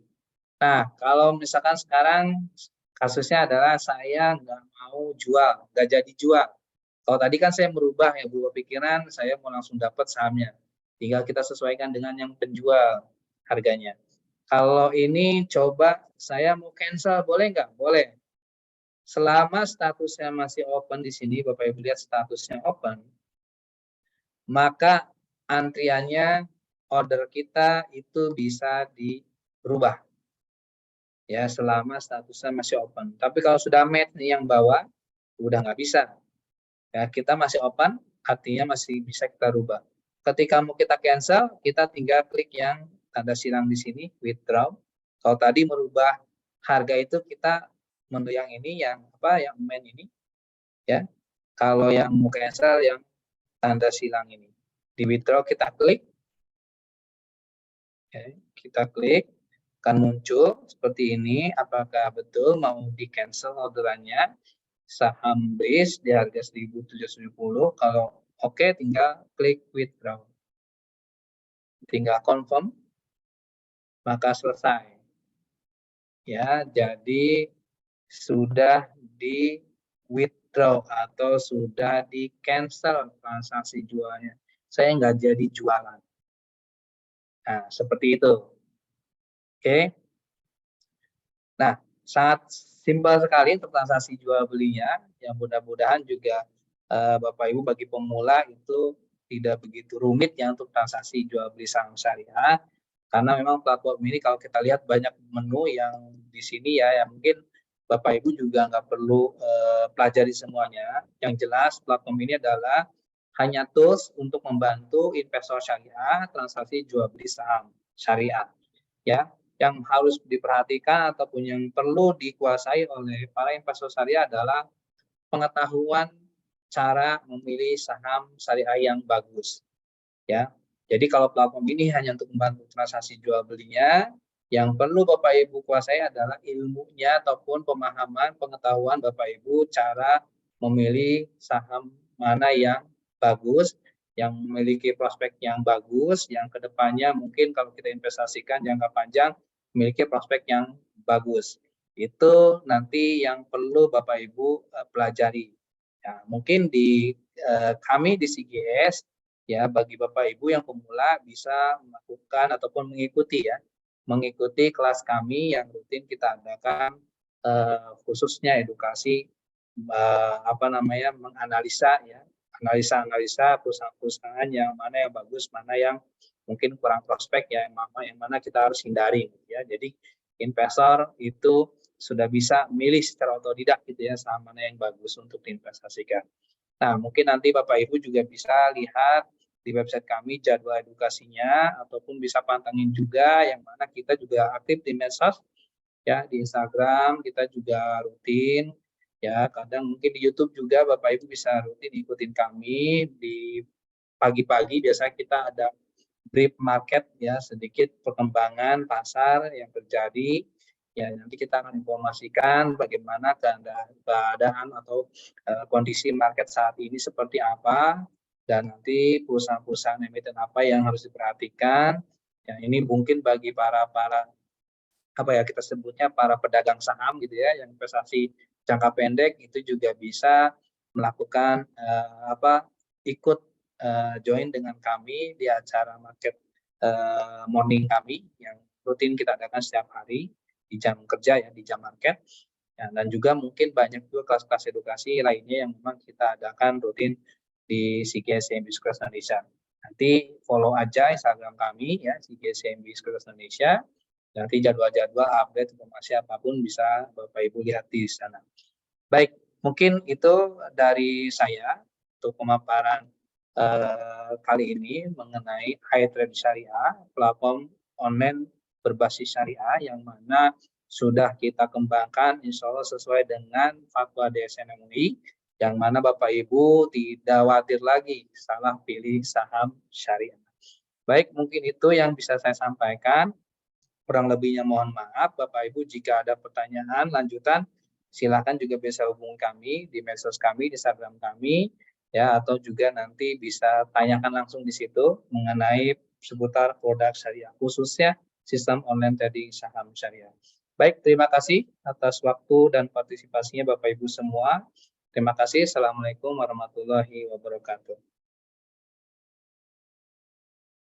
Nah, kalau misalkan sekarang kasusnya adalah saya nggak mau jual, nggak jadi jual. Kalau tadi kan saya berubah pikiran, saya mau langsung dapat sahamnya. Tinggal kita sesuaikan dengan yang penjual harganya. Kalau ini coba saya mau cancel, boleh nggak? Boleh. Selama statusnya masih open di sini, Bapak Ibu lihat statusnya open, maka antriannya, order kita itu bisa dirubah. Ya, selama statusnya masih open. Tapi kalau sudah match nih yang bawah, udah nggak bisa. Ya, kita masih open, artinya masih bisa kita rubah. Ketika mau kita cancel, kita tinggal klik yang tanda silang di sini, withdraw. Kalau tadi merubah harga itu kita menu yang ini, yang main ini, ya. Kalau yang mau cancel yang tanda silang ini, di withdraw kita klik, okay. Kita klik, akan muncul seperti ini. Apakah betul mau di cancel orderannya saham base di harga 1.770? Kalau oke, tinggal klik withdraw, tinggal confirm, maka selesai. Ya, jadi sudah di withdraw atau sudah di cancel transaksi jualnya. Saya nggak jadi jualan. Nah, seperti itu. Oke. Nah, sangat simpel sekali untuk transaksi jual belinya. Yang mudah-mudahan juga Bapak Ibu bagi pemula itu tidak begitu rumit ya untuk transaksi jual beli saham syariah. Karena memang platform ini kalau kita lihat banyak menu yang di sini ya, yang mungkin Bapak Ibu juga nggak perlu pelajari semuanya. Yang jelas platform ini adalah hanya tools untuk membantu investor syariah transaksi jual beli saham syariah. Ya, yang harus diperhatikan ataupun yang perlu dikuasai oleh para investor syariah adalah pengetahuan cara memilih saham syariah yang bagus. Ya, jadi kalau platform ini hanya untuk membantu transaksi jual belinya, yang perlu Bapak Ibu kuasai adalah ilmunya ataupun pemahaman pengetahuan Bapak Ibu cara memilih saham mana yang bagus, yang memiliki prospek yang bagus, yang kedepannya mungkin kalau kita investasikan jangka panjang memiliki prospek yang bagus. Itu nanti yang perlu Bapak Ibu pelajari. Ya, mungkin di kami di CGS ya, bagi Bapak Ibu yang pemula bisa melakukan ataupun mengikuti kelas kami yang rutin kita adakan, khususnya edukasi menganalisa ya, analisa perusahaan-perusahaan yang mana yang bagus, mana yang mungkin kurang prospek ya, yang mana kita harus hindari gitu ya. Jadi investor itu sudah bisa milih secara otodidak gitu ya, saham mana yang bagus untuk diinvestasikan. Nah, mungkin nanti Bapak Ibu juga bisa lihat di website kami jadwal edukasinya, ataupun bisa pantengin juga yang mana kita juga aktif di medsos ya, di Instagram kita juga rutin ya, kadang mungkin di YouTube juga Bapak Ibu bisa rutin ikutin kami di pagi-pagi. Biasanya kita ada brief market ya, sedikit perkembangan pasar yang terjadi ya, nanti kita akan informasikan bagaimana keadaan atau kondisi market saat ini seperti apa, dan nanti perusahaan-perusahaan emiten apa yang harus diperhatikan ya. Ini mungkin bagi para kita sebutnya para pedagang saham gitu ya, yang investasi jangka pendek itu juga bisa melakukan ikut join dengan kami di acara market morning kami yang rutin kita adakan setiap hari di jam kerja ya, di jam market ya, dan juga mungkin banyak juga kelas-kelas edukasi lainnya yang memang kita adakan rutin di CGS CIMB Sekuritas Indonesia. Nanti follow aja Instagram kami ya, CGS CIMB Sekuritas Indonesia. Nanti jadwal-jadwal update informasi apapun bisa Bapak Ibu lihat di sana. Baik, mungkin itu dari saya untuk pemaparan kali ini mengenai iTrade Syariah, platform online berbasis syariah yang mana sudah kita kembangkan insya Allah sesuai dengan fatwa DSN MUI, yang mana Bapak Ibu tidak khawatir lagi salah pilih saham syariah. Baik, mungkin itu yang bisa saya sampaikan. Kurang lebihnya mohon maaf. Bapak Ibu jika ada pertanyaan lanjutan, silakan juga bisa hubungi kami di medsos kami, di Instagram kami, ya, atau juga nanti bisa tanyakan langsung di situ mengenai seputar produk syariah, khususnya sistem online trading saham syariah. Baik, terima kasih atas waktu dan partisipasinya Bapak Ibu semua. Terima kasih. Assalamualaikum warahmatullahi wabarakatuh.